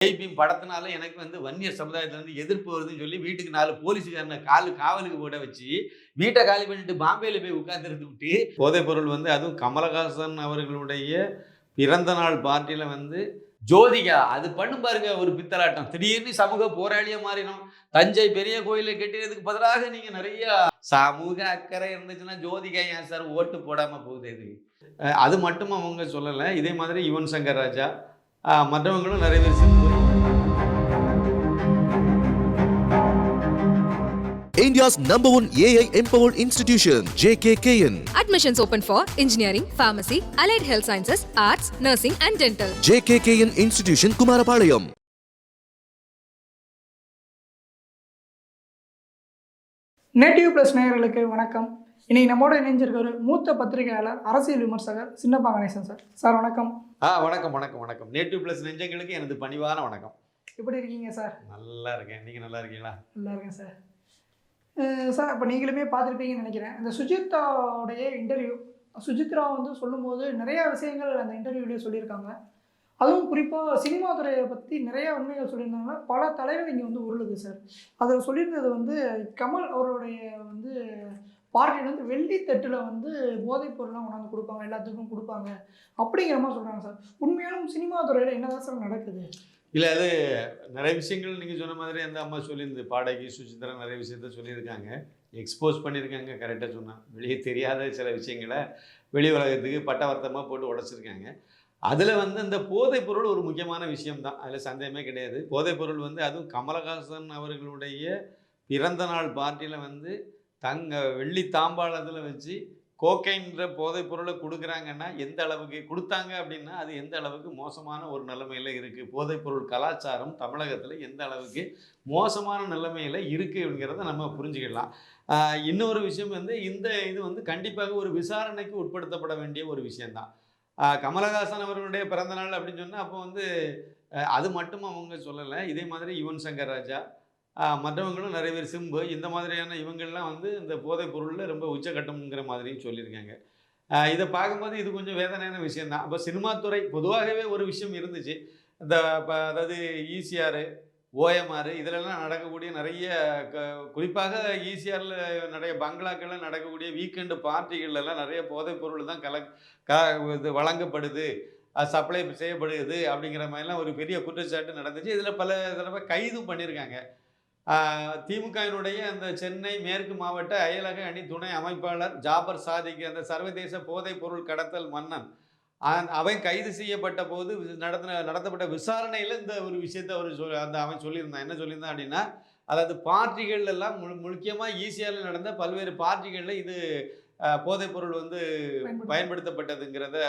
ஜெய்பீம் படத்தினால எனக்கு வன்னியர் சமுதாயத்திலிருந்து எதிர்ப்பு வருதுன்னு சொல்லி வீட்டுக்கு 4 போலீஸ்காரனை காவலுக்கு போட வச்சு, வீட்ட காலி பண்ணிட்டு பாம்பேல போய் உட்கார்ந்திருந்து விட்டு, போதைப் பொருள் அதுவும் கமலஹாசன் அவர்களுடைய பிறந்த நாள் பார்ட்டியில ஜோதிகா அது பண்ணும் பாருங்க ஒரு பித்தலாட்டம். திடீர்னு சமூக போராளியா மாறினோம். தஞ்சை பெரிய கோயிலை கட்டினதுக்கு பதிலாக நீங்க நிறைய சமூக அக்கறை இருந்துச்சுன்னா ஜோதிகா ஏன் சார் ஓட்டு போடாம போகுது இது? அது மட்டும் அவங்க சொல்லல. இதே மாதிரி யுவன் சங்கர் ராஜா மற்றவங்களும் நிறைய பேர் India's #1 AI empowered institution, JKKN. Admissions open for engineering, pharmacy, allied health sciences, arts, nursing and dental. JKKN Institution, Kumarapalayam. Native plus நேயர்களுக்கு வணக்கம். இன்னைக்கு நம்மோட இணைஞ்சிருக்கிற மூத்த பத்திரிகையாளர், அரசியல் விமர்சகர் சின்னப்பா கணேசன் சார். சார் வணக்கம். வணக்கம் வணக்கம் வணக்கம். நேட்டிவ் பிளஸ் நெஞ்சங்களுக்கு எனது பணிவான வணக்கம். எப்படி இருக்கீங்க சார்? நல்லா இருக்கேன். நீங்கள் நல்லா இருக்கீங்களா? நல்லா இருக்கேன் சார். சார் இப்போ நீங்களுமே பார்த்துருப்பீங்கன்னு நினைக்கிறேன். இந்த சுஜித்ராவுடைய இன்டர்வியூ, சுஜித்ரா சொல்லும்போது நிறையா விஷயங்கள் அந்த இன்டர்வியூலேயே சொல்லியிருக்காங்க. அதுவும் குறிப்பாக சினிமா துறையை பற்றி நிறையா உண்மைகள் சொல்லியிருந்தாங்க. பல தலைவர் இங்கே உருளுது சார். அதில் சொல்லியிருந்தது கமல் அவருடைய பார்ட்டியில் வெள்ளித்தட்டில் போதைப் பொருள்லாம் கொண்டாந்து கொடுப்பாங்க, எல்லாத்துக்கும் கொடுப்பாங்க அப்படிங்கிற மாதிரி சொல்கிறாங்க சார். உண்மையாலும் சினிமா துறையில் என்னதான் சார் நடக்குது? இல்லை, அது நிறைய விஷயங்கள் நீங்கள் சொன்ன மாதிரி அந்த அம்மா சொல்லியிருந்து, பாடகி சுசித்ரா நிறைய விஷயத்த சொல்லியிருக்காங்க, எக்ஸ்போஸ் பண்ணியிருக்காங்க. கரெக்டாக சொன்னான். வெளியே தெரியாத சில விஷயங்களை வெளி உலகத்துக்கு பட்டவர்த்தமாக போட்டு உடச்சிருக்காங்க. அதில் இந்த போதைப் பொருள் ஒரு முக்கியமான விஷயம்தான், அதில் சந்தேகமே கிடையாது. போதைப் பொருள் அதுவும் கமலஹாசன் அவர்களுடைய பிறந்த நாள் பார்ட்டியில் வெள்ளி தாம்பாளத்தில் வச்சு கோக்கைன்ற போதைப் பொருளை கொடுக்குறாங்கன்னா எந்த அளவுக்கு கொடுத்தாங்க அப்படின்னா அது எந்த அளவுக்கு மோசமான ஒரு நிலைமையில் இருக்குது, போதைப் பொருள் கலாச்சாரம் தமிழகத்தில் எந்த அளவுக்கு மோசமான நிலைமையில் இருக்குது அப்படிங்கிறத நம்ம புரிஞ்சுக்கலாம். இன்னொரு விஷயம் இந்த இது கண்டிப்பாக ஒரு விசாரணைக்கு உட்படுத்தப்பட வேண்டிய ஒரு விஷயந்தான். கமலஹாசன் அவர்களுடைய பிறந்தநாள் அப்படின்னு சொன்னால் அப்போ அது மட்டும் அவங்க சொல்லலை. இதே மாதிரி யுவன் சங்கர் ராஜா மற்றவங்களும் நிறைய பேர் சிம்பு இந்த மாதிரியான இவங்கள்லாம் இந்த போதைப் பொருளில் ரொம்ப உச்சக்கட்டம்ங்கிற மாதிரியும் சொல்லியிருக்காங்க. இதை பார்க்கும்போது இது கொஞ்சம் வேதனையான விஷயந்தான். அப்போ சினிமாத்துறை பொதுவாகவே ஒரு விஷயம் இருந்துச்சு. இந்த அதாவது ஈசிஆர், ஓஎம்ஆர் இதிலெல்லாம் நடக்கக்கூடிய நிறைய குறிப்பாக ஈசிஆரில் நிறைய பங்களாக்களில் நடக்கக்கூடிய வீக்கெண்டு பார்ட்டிகள்லாம் நிறைய போதைப் பொருள் தான் இது வழங்கப்படுது, சப்ளை செய்யப்படுது அப்படிங்கிற மாதிரிலாம் ஒரு பெரிய குற்றச்சாட்டு நடந்துச்சு. இதில் பல தடவை கைதும் பண்ணியிருக்காங்க. திமுகவினுடைய அந்த சென்னை மேற்கு மாவட்ட அயலக அணி துணை அமைப்பாளர் ஜாபர் சாதிக், அந்த சர்வதேச போதைப் பொருள் கடத்தல் மன்னன், அவன் கைது செய்யப்பட்ட போது நடத்தப்பட்ட விசாரணையில் இந்த ஒரு விஷயத்தை அவன் சொல்லியிருந்தான். என்ன சொல்லியிருந்தான் அப்படின்னா, அதாவது பார்ட்டிகள் எல்லாம் முக்கியமாக ஈசிஆரில் நடந்த பல்வேறு பார்ட்டிகளில் இது போதைப் பொருள் பயன்படுத்தப்பட்டதுங்கிறத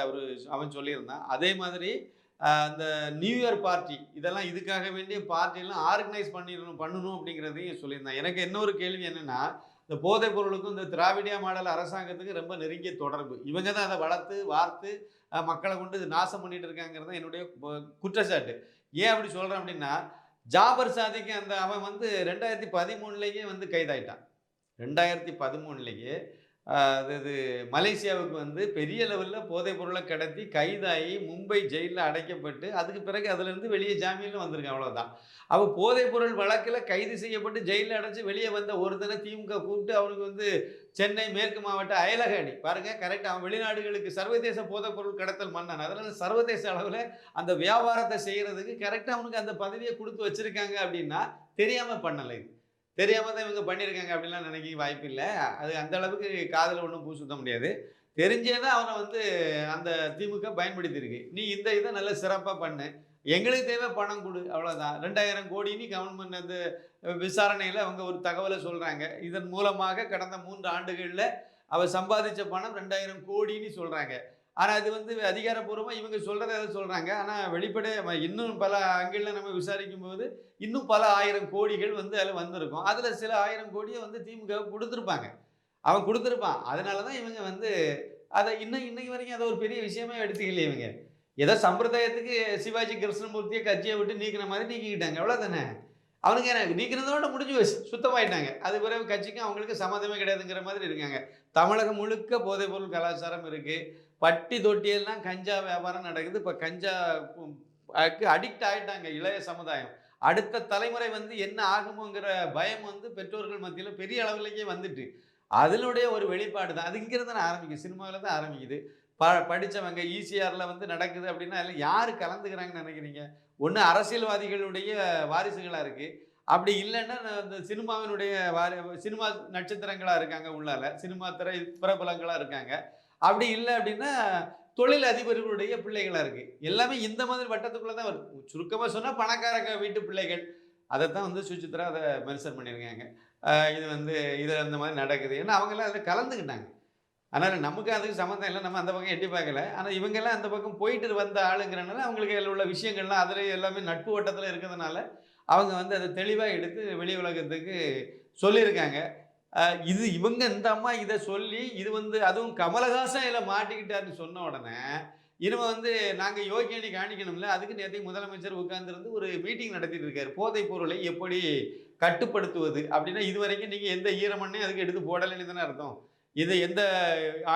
அவன் சொல்லியிருந்தான். அதே மாதிரி அந்த நியூ இயர் பார்ட்டி இதெல்லாம் இதுக்காக வேண்டிய பார்ட்டியெல்லாம் ஆர்கனைஸ் பண்ணணும் அப்படிங்கிறதையும் சொல்லியிருந்தான். எனக்கு இன்னொரு கேள்வி என்னென்னா, இந்த போதைப் பொருளுக்கும் இந்த திராவிடியா மாடல் அரசாங்கத்துக்கு ரொம்ப நெருங்கிய தொடர்பு. இவங்க தான் அதை வார்த்து மக்களை கொண்டு நாசம் பண்ணிட்டு இருக்காங்கிறது தான் என்னுடைய குற்றச்சாட்டு. ஏன் அப்படி சொல்கிறேன் அப்படின்னா, ஜாபர் சாதிக்கு அவன் 2013லேயே கைதாயிட்டான். 2013லேயே அது மலேசியாவுக்கு பெரிய லெவலில் போதைப் பொருளை கடத்தி கைதாகி மும்பை ஜெயிலில் அடைக்கப்பட்டு அதுக்கு பிறகு அதிலிருந்து வெளியே ஜாமீனில் வந்திருக்கான். அவ்வளோதான். அவள் போதைப் பொருள் வழக்கில் கைது செய்யப்பட்டு ஜெயிலில் அடைச்சி வெளியே வந்த ஒருத்தனை திமுக கூப்பிட்டு அவனுக்கு சென்னை மேற்கு மாவட்ட அயலக அணி பாருங்கள், கரெக்டாக அவன் வெளிநாடுகளுக்கு சர்வதேச போதைப் பொருள் கடத்தல் மன்னன். அதனால் சர்வதேச அளவில் அந்த வியாபாரத்தை செய்கிறதுக்கு கரெக்டாக அவனுக்கு அந்த பதவியை கொடுத்து வச்சுருக்காங்க. அப்படின்னா தெரியாமல் பண்ணலை, இது தெரியாமல் தான் இவங்க பண்ணியிருக்காங்க அப்படின்லாம் நினைக்க வாய்ப்பு இல்லை. அது அந்த அளவுக்கு காதில் ஒன்றும் பூ சுத்த முடியாது. தெரிஞ்சே தான் அவனை அந்த திமுக பயன்படுத்தியிருக்கு. நீ இந்த இதை நல்லா சிறப்பாக பண்ணு, எங்களுக்கு தேவை பணம் கொடு, அவ்வளோதான். 2000 கோடின்னு கவர்மெண்ட் அந்த விசாரணையில் அவங்க ஒரு தகவலை சொல்கிறாங்க. இதன் மூலமாக கடந்த 3 ஆண்டுகளில் அவள் சம்பாதிச்ச பணம் 2000 கோடின்னு சொல்கிறாங்க. ஆனால் அது அதிகாரப்பூர்வமாக இவங்க சொல்கிறத எதை சொல்கிறாங்க. ஆனால் வெளிப்படை இன்னும் பல அங்கிளில் நம்ம விசாரிக்கும் போது இன்னும் பல 1000 கோடிகள் அதில் வந்திருக்கும். அதில் சில 1000 கோடியை திமுக கொடுத்துருப்பாங்க, அவன் கொடுத்துருப்பான். அதனால தான் இவங்க அதை இன்னைக்கு வரைக்கும் அதை ஒரு பெரிய விஷயமே எடுத்துக்கலையே. இவங்க ஏதோ சம்பிரதாயத்துக்கு சிவாஜி கிருஷ்ணமூர்த்தியை கட்சியை விட்டு நீக்கின மாதிரி நீக்கிக்கிட்டாங்க, அவ்வளோதானே. அவனுக்கு எனக்கு நீக்கிறதோட முடிஞ்சு வச்சு சுத்தமாயிட்டாங்க. அது பிறகு கட்சிக்கும் அவங்களுக்கு சம்மந்தமே கிடையாதுங்கிற மாதிரி இருக்காங்க. தமிழகம் முழுக்க போதைப் பொருள் கலாச்சாரம் இருக்குது. பட்டி தொட்டியெல்லாம் கஞ்சா வியாபாரம் நடக்குது. இப்போ கஞ்சா அடிக்ட் ஆகிட்டாங்க இளைய சமுதாயம். அடுத்த தலைமுறை வந்து என்ன ஆகுமோங்கிற பயம் வந்து பெற்றோர்கள் மத்தியில் பெரிய அளவிலேயே வந்துட்டு, அதனுடைய ஒரு வெளிப்பாடு தான். அது இங்கிருந்து தான் ஆரம்பிக்குது, சினிமாவில் தான் ஆரம்பிக்குது. படித்தவங்க ஈசிஆரில் வந்து நடக்குது அப்படின்னா அதில் யார் கலந்துக்கிறாங்கன்னு நினைக்கிறீங்க? ஒன்று அரசியல்வாதிகளுடைய வாரிசுகளாக இருக்குது, அப்படி இல்லைன்னா இந்த சினிமாவினுடைய சினிமா நட்சத்திரங்களாக இருக்காங்க உள்ளால, சினிமா திரை பிரபலங்களாக இருக்காங்க. அப்படி இல்லை அப்படின்னா தொழில் அதிபர்களுடைய பிள்ளைகளாக இருக்குது. எல்லாமே இந்த மாதிரி வட்டத்துக்குள்ளே தான் வரும். சுருக்கமாக சொன்னால் பணக்காரங்க வீட்டு பிள்ளைகள். அதைத்தான் வந்து சுசித்ரா அதை மென்ஷன் பண்ணியிருக்காங்க. இது வந்து இது அந்த மாதிரி நடக்குது. ஏன்னா அவங்கெல்லாம் அதில் கலந்துக்கிட்டாங்க. அதனால் நமக்கு அதுக்கு சம்மந்தம் இல்லை, நம்ம அந்த பக்கம் எட்டி பார்க்கல. ஆனால் இவங்கெல்லாம் அந்த பக்கம் போயிட்டு வந்த ஆளுங்கிறனால அவங்களுக்கு அதில் உள்ள விஷயங்கள்லாம் அதில் எல்லாமே நட்பு வட்டத்தில் இருக்கிறதுனால அவங்க வந்து அதை தெளிவாக எடுத்து வெளி உலகத்துக்கு சொல்லியிருக்காங்க. இது இவங்க இந்த அம்மா இதை சொல்லி இது வந்து அதுவும் கமலஹாசன் இதில் மாட்டிக்கிட்டாருன்னு சொன்ன உடனே இனிமே வந்து நாங்கள் யோகியணி காணிக்கணும்ல, அதுக்கு நேற்று முதலமைச்சர் உட்கார்ந்துருந்து ஒரு மீட்டிங் நடத்திட்டு இருக்காரு. போதைப் பொருளை எப்படி கட்டுப்படுத்துவது அப்படின்னா, இது வரைக்கும் நீங்கள் எந்த ஈரமண்ணையும் அதுக்கு எடுத்து போடலைன்னு தானே அர்த்தம், இது எந்த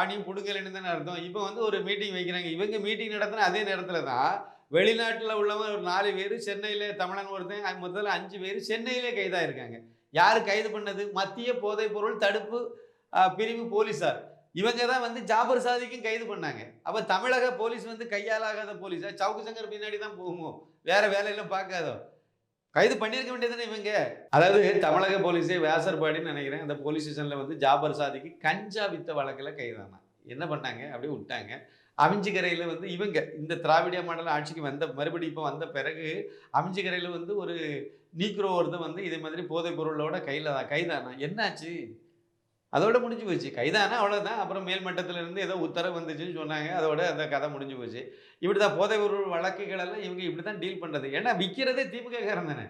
ஆணியும் பிடுங்கலைன்னு தானே அர்த்தம். இப்போ வந்து ஒரு மீட்டிங் வைக்கிறாங்க. இவங்க மீட்டிங் நடத்தின அதே நேரத்தில் தான் வெளிநாட்டில் உள்ளவங்க ஒரு 4 பேர், சென்னையில் தமிழன் ஒருத்தன், முதல்ல 5 பேர் சென்னையிலே கைதாக இருக்காங்க. யார் கைது பண்ணது? மத்திய போதைப் பொருள் தடுப்பு பிரிவு போலீஸார். இவங்க தான் வந்து ஜாபர் சாதிக்கும் கைது பண்ணாங்க. அப்போ தமிழக போலீஸ் வந்து கையாலாகாத போலீஸா? சவுக்கு சங்கர் பின்னாடி தான் போகுமோ, வேற வேலையெல்லாம் பார்க்காதோ? கைது பண்ணியிருக்க வேண்டியதுன்னு இவங்க. அதாவது தமிழக போலீஸே வேசர்பாடின்னு நினைக்கிறேன், அந்த போலீஸ் ஸ்டேஷனில் வந்து ஜாபர் சாதிக்கு கஞ்சா வித்த வழக்கில் கைதானா. என்ன பண்ணாங்க? அப்படியே விட்டாங்க. அமிஞ்சிக்கரையில் வந்து இவங்க இந்த திராவிடிய மாடல் ஆட்சிக்கு வந்த மறுபடியும் இப்போ வந்த பிறகு அமிஞ்சிக்கரையில் வந்து ஒரு நீக்ரோ ஒருத்தன் வந்து இதே மாதிரி போதைப் பொருளோட கைதானா. என்னாச்சு? அதோட முடிஞ்சு போச்சு. கைதானா அவ்வளோதான். அப்புறம் மேல்மட்டத்திலிருந்து ஏதோ உத்தரவு வந்துச்சுன்னு சொன்னாங்க, அதோட அந்த கதை முடிஞ்சு போச்சு. இப்படி தான் போதைப் பொருள் வழக்குகளெல்லாம் இவங்க இப்படி தான் டீல் பண்ணுறது. ஏன்னா விற்கிறதே திமுககாரன் தானே,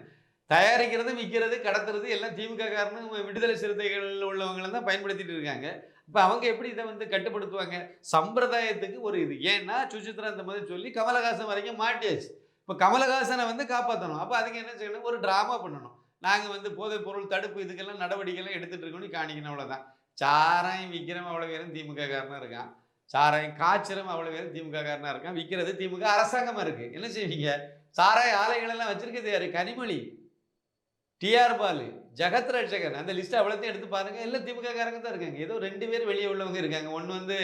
தயாரிக்கிறது, விற்கிறது, கடத்துறது எல்லாம் திமுககாரனும் விடுதலை சிறுத்தைகள் உள்ளவங்களை தான் பயன்படுத்திட்டு இருக்காங்க. இப்போ அவங்க எப்படி இதை வந்து கட்டுப்படுத்துவாங்க? சம்பிரதாயத்துக்கு ஒரு இது. ஏன்னா சுசித்ரா இந்த மாதிரி சொல்லி கமலஹாசன் வரைக்கும் மாட்டியாச்சு. இப்போ கமலஹாசனை வந்து காப்பாற்றணும். அப்போ அதுக்கு என்ன செய்யணும்? ஒரு ட்ராமா பண்ணணும். நாங்கள் வந்து போதைப் பொருள் தடுப்பு இதுக்கெல்லாம் நடவடிக்கைலாம் எடுத்துகிட்டு இருக்கணும்னு காணிக்கணும், அவ்வளோதான். சாராயம் விற்கிறவன் அவ்வளோ பேரும் திமுக காரனாக இருக்கான், சாராயம் காய்ச்சலும் அவ்வளோ பேரும் திமுக காரனாக இருக்கான், விற்கிறது திமுக அரசாங்கமாக இருக்குது. என்ன செய்வீங்க? சாராய ஆலைகளெல்லாம் வச்சுருக்கிறது யார்? கனிமொழி, டிஆர் பாலு, ஜெகத் ரட்சகன். அந்த லிஸ்ட்டை அவ்வளோத்தையும் எடுத்து பாருங்கள், எல்லாம் திமுக காரங்க தான் இருக்காங்க. ஏதோ 2 பேர் வெளியே உள்ளவங்க இருக்காங்க. ஒன்று வந்து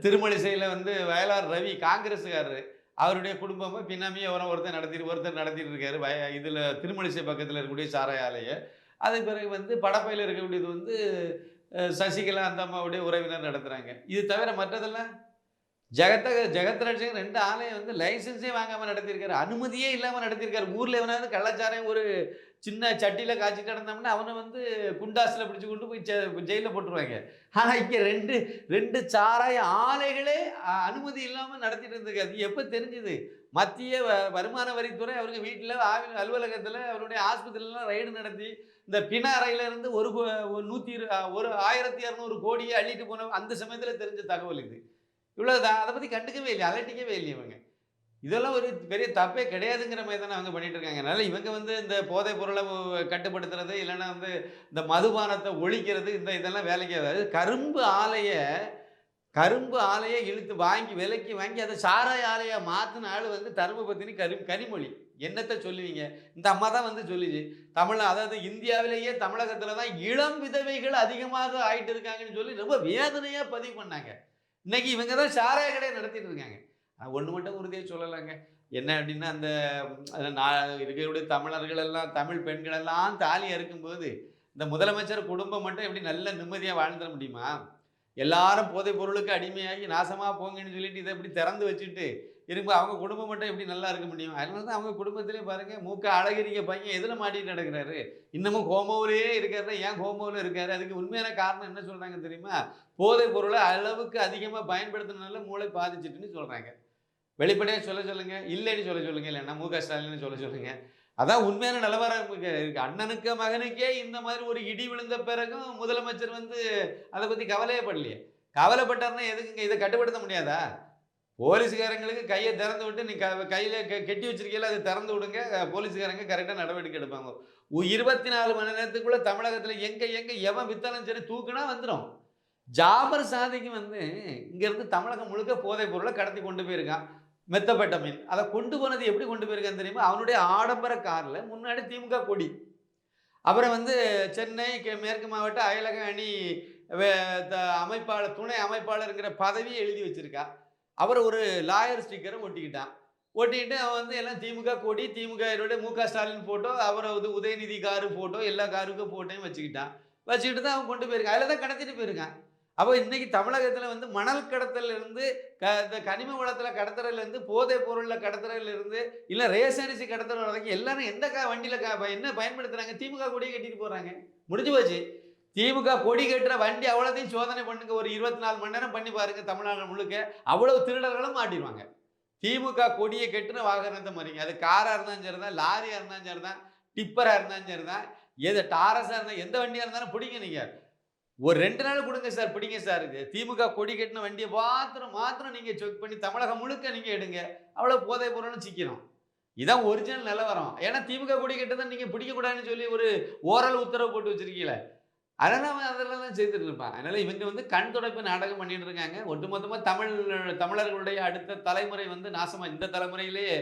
திருமலிசையில் வந்து வயலார் ரவி காங்கிரஸுக்காரரு, அவருடைய குடும்பமாக பின்னாமியே ஒருத்தர் நடத்திட்டு இருக்காரு இதில் திருமலிசை பக்கத்தில் இருக்கக்கூடிய சாராய ஆலையை. அதுக்கு பிறகு வந்து படப்பையில் இருக்கக்கூடியது வந்து சசிகலா அந்த அம்மாவுடைய உறவினர் நடத்துகிறாங்க. இது தவிர மற்றதெல்லாம் ஜெகத் ரட்சகன் 2 ஆலையை வந்து லைசன்ஸே வாங்காமல் நடத்தியிருக்காரு, அனுமதியே இல்லாமல் நடத்தியிருக்காரு. ஊரில் எவனாவது கள்ளச்சாரையும் ஒரு சின்ன சட்டியில் காய்ச்சிட்டு நடந்தோம்னா அவனை வந்து குண்டாஸில் பிடிச்சி கொண்டு போய் ஜெயிலில் போட்டுருவாங்க. ஆனால் இங்கே ரெண்டு சாராய ஆலைகளே அனுமதி இல்லாமல் நடத்திட்டு இருந்திருக்கு. அது எப்போ தெரிஞ்சுது? மத்திய வருமான வரித்துறை அவருக்கு வீட்டில் அலுவலகத்தில் அவருடைய ஆஸ்பத்திரியிலாம் ரைடு நடத்தி இந்த பினாரையிலேருந்து ஒரு 1200 கோடியை அள்ளிட்டு போன அந்த சமயத்தில் தெரிஞ்ச தகவல் இது. இவ்வளோதான். அதை பற்றி கண்டுக்கவே இல்லை, அலட்டிக்கவே இல்லை இவங்க. இதெல்லாம் ஒரு பெரிய தப்பே கிடையாதுங்கிற மாதிரி தானே அவங்க பண்ணிட்டு இருக்காங்க. அதனால் இவங்க வந்து இந்த போதைப் பொருளை கட்டுப்படுத்துறது, இல்லைன்னா வந்து இந்த மதுபானத்தை ஒழிக்கிறது, இதெல்லாம் வேலைக்கு ஆகாது. கரும்பு ஆலையை இழுத்து விலைக்கு வாங்கி அதை சாராய ஆலையாக மாற்றின ஆள் வந்து தர்மபத்தினி கனிமொழி. என்னத்தை சொல்லுவீங்க? இந்த அம்மா தான் வந்து சொல்லிச்சு, அதாவது இந்தியாவிலேயே தமிழகத்தில் தான் இளம் விதவைகள் அதிகமாக ஆகிட்டு இருக்காங்கன்னு சொல்லி ரொம்ப வேதனையாக பதிவு பண்ணாங்க. இன்னைக்கு இவங்க தான் சாராய கடையை நடத்திட்டு இருக்காங்க. ஆனால் ஒன்று மட்டும் உறுதியாக சொல்லலைங்க. என்ன அப்படின்னா, அந்த இருக்கக்கூடிய தமிழர்கள் எல்லாம், தமிழ் பெண்கள் எல்லாம் தாலி அறுக்கும்போது இந்த முதலமைச்சர் குடும்பம் மட்டும் எப்படி நல்ல நிம்மதியாக வாழ்ந்துட முடியுமா? எல்லாரும் போதைப் பொருளுக்கு அடிமையாகி நாசமாக போங்கன்னு சொல்லிட்டு இதை எப்படி திறந்து வச்சுட்டு இருப்ப அவங்க குடும்பம் மட்டும் எப்படி நல்லா இருக்க முடியும்? அதனால தான் அவங்க குடும்பத்திலே பாருங்கள், மூக்க அழகிரிக்க பையன் எதில் மாட்டிட்டு நடக்கிறாரு, இன்னமும் ஹோமோவிலேயே இருக்காருன்னா ஏன் ஹோமோவில் இருக்காரு? அதுக்கு உண்மையான காரணம் என்ன சொல்கிறாங்க தெரியுமா? போதைப் பொருளை அளவுக்கு அதிகமாக பயன்படுத்தினால மூளை பாதிச்சிட்டுன்னு சொல்கிறாங்க. வெளிப்படையாக சொல்லுங்க, இல்லைன்னு சொல்லுங்க, இல்லைன்னா மு க ஸ்டாலின்னு சொல்லுங்க. அதான் உண்மையான நிலவரம் இருக்கு. அண்ணனுக்கு மகனுக்கே இந்த மாதிரி ஒரு இடி விழுந்த பிறகும் முதலமைச்சர் வந்து அதை பற்றி கவலையே படலையே. கவலைப்பட்டார்னா எதுக்குங்க? இதை கட்டுப்படுத்த முடியாதா? போலீஸ்காரங்களுக்கு கையை திறந்து விட்டு நீ கையில் கெட்டி வச்சிருக்கீங்களா, அதை திறந்து விடுங்க, போலீஸ்காரங்க கரெக்டாக நடவடிக்கை எடுப்பாங்க. 24 மணி நேரத்துக்குள்ளே தமிழகத்தில் எங்கே எவன் வித்தாலும் சரி தூக்குனா வந்துடும். ஜாபர் சாதிக்கு வந்து இங்கேருந்து தமிழகம் முழுக்க போதைப் பொருளை கடத்தி கொண்டு போயிருக்கான். மெத்தபெட்டமின் அதை கொண்டு போனது எப்படி கொண்டு போயிருக்கான்னு தெரியுமா? அவனுடைய ஆடம்பர காரில் முன்னாடி திமுக கொடி, அப்புறம் வந்து சென்னை மேற்கு மாவட்ட அயலக அணி அமைப்பாளர் துணை அமைப்பாளருங்கிற பதவியை எழுதி வச்சிருக்கா. அப்புறம் ஒரு லாயர் ஸ்டிக்கரும் ஒட்டிக்கிட்டு அவன் வந்து எல்லாம் திமுக கொடி, திமுக மு.க. ஸ்டாலின் ஃபோட்டோ, அப்புறம் வந்து உதயநிதி காரு ஃபோட்டோ, எல்லா காருக்கும் ஃபோட்டோயும் வச்சுக்கிட்டு தான் அவன் கொண்டு போயிருக்கான். அதில் தான் கடத்திட்டு போயிருக்கான். அப்போ இன்னைக்கு தமிழகத்தில் வந்து மணல் கடத்தலிருந்து இந்த கனிம வளத்தில் கடத்துறதுலேருந்து போதைப் பொருளில் கடத்துறதுலேருந்து இல்லை ரேஷனரிசி கடத்துறது வரைக்கும் எல்லாரும் எந்த வண்டியில் என்ன பயன்படுத்துகிறாங்க? திமுக கொடியை கட்டிட்டு போகிறாங்க. முடிஞ்சு போச்சு. திமுக கொடி கட்டுற வண்டி அவ்வளோத்தையும் சோதனை பண்ணுங்க, ஒரு 24 மணி நேரம் பண்ணி பாருங்க. தமிழ்நாடு முழுக்க அவ்வளவு திருடர்களும் மாட்டிடுவாங்க. திமுக கொடியை கட்டுன வாகனத்தை மாதிரிங்க. அது காராக இருந்தாலும் சரி தான், லாரியாக இருந்தாலும் சரி தான், டிப்பராக இருந்தாலும் சரி தான், எது டாரஸாக இருந்தால் எந்த வண்டியாக இருந்தாலும் பிடிங்க. நீங்கள் ஒரு 2 நாள் கொடுங்க சார், பிடிங்க சார். திமுக கொடி கட்டின வண்டியை மாத்திரம் நீங்கள் செக் பண்ணி தமிழகம் முழுக்க நீங்கள் எடுங்க. அவ்வளோ போதைப் பொருள்னு சிக்கணும். இதான் ஒரிஜினல் நிலவரம். ஏன்னா திமுக கொடி கட்டதான் நீங்கள் பிடிக்கக்கூடாதுன்னு சொல்லி ஒரு ஓரல் உத்தரவு போட்டு வச்சிருக்கீங்களே, அதெல்லாம் அதெல்லாம் தான் செய்துட்டு இருப்பான். அதனால் இவங்க வந்து கண் துடைப்பு நாடகம் பண்ணிட்டு இருக்காங்க. ஒட்டுமொத்தமாக தமிழர்களுடைய அடுத்த தலைமுறை வந்து நாசமாக, இந்த தலைமுறையிலேயே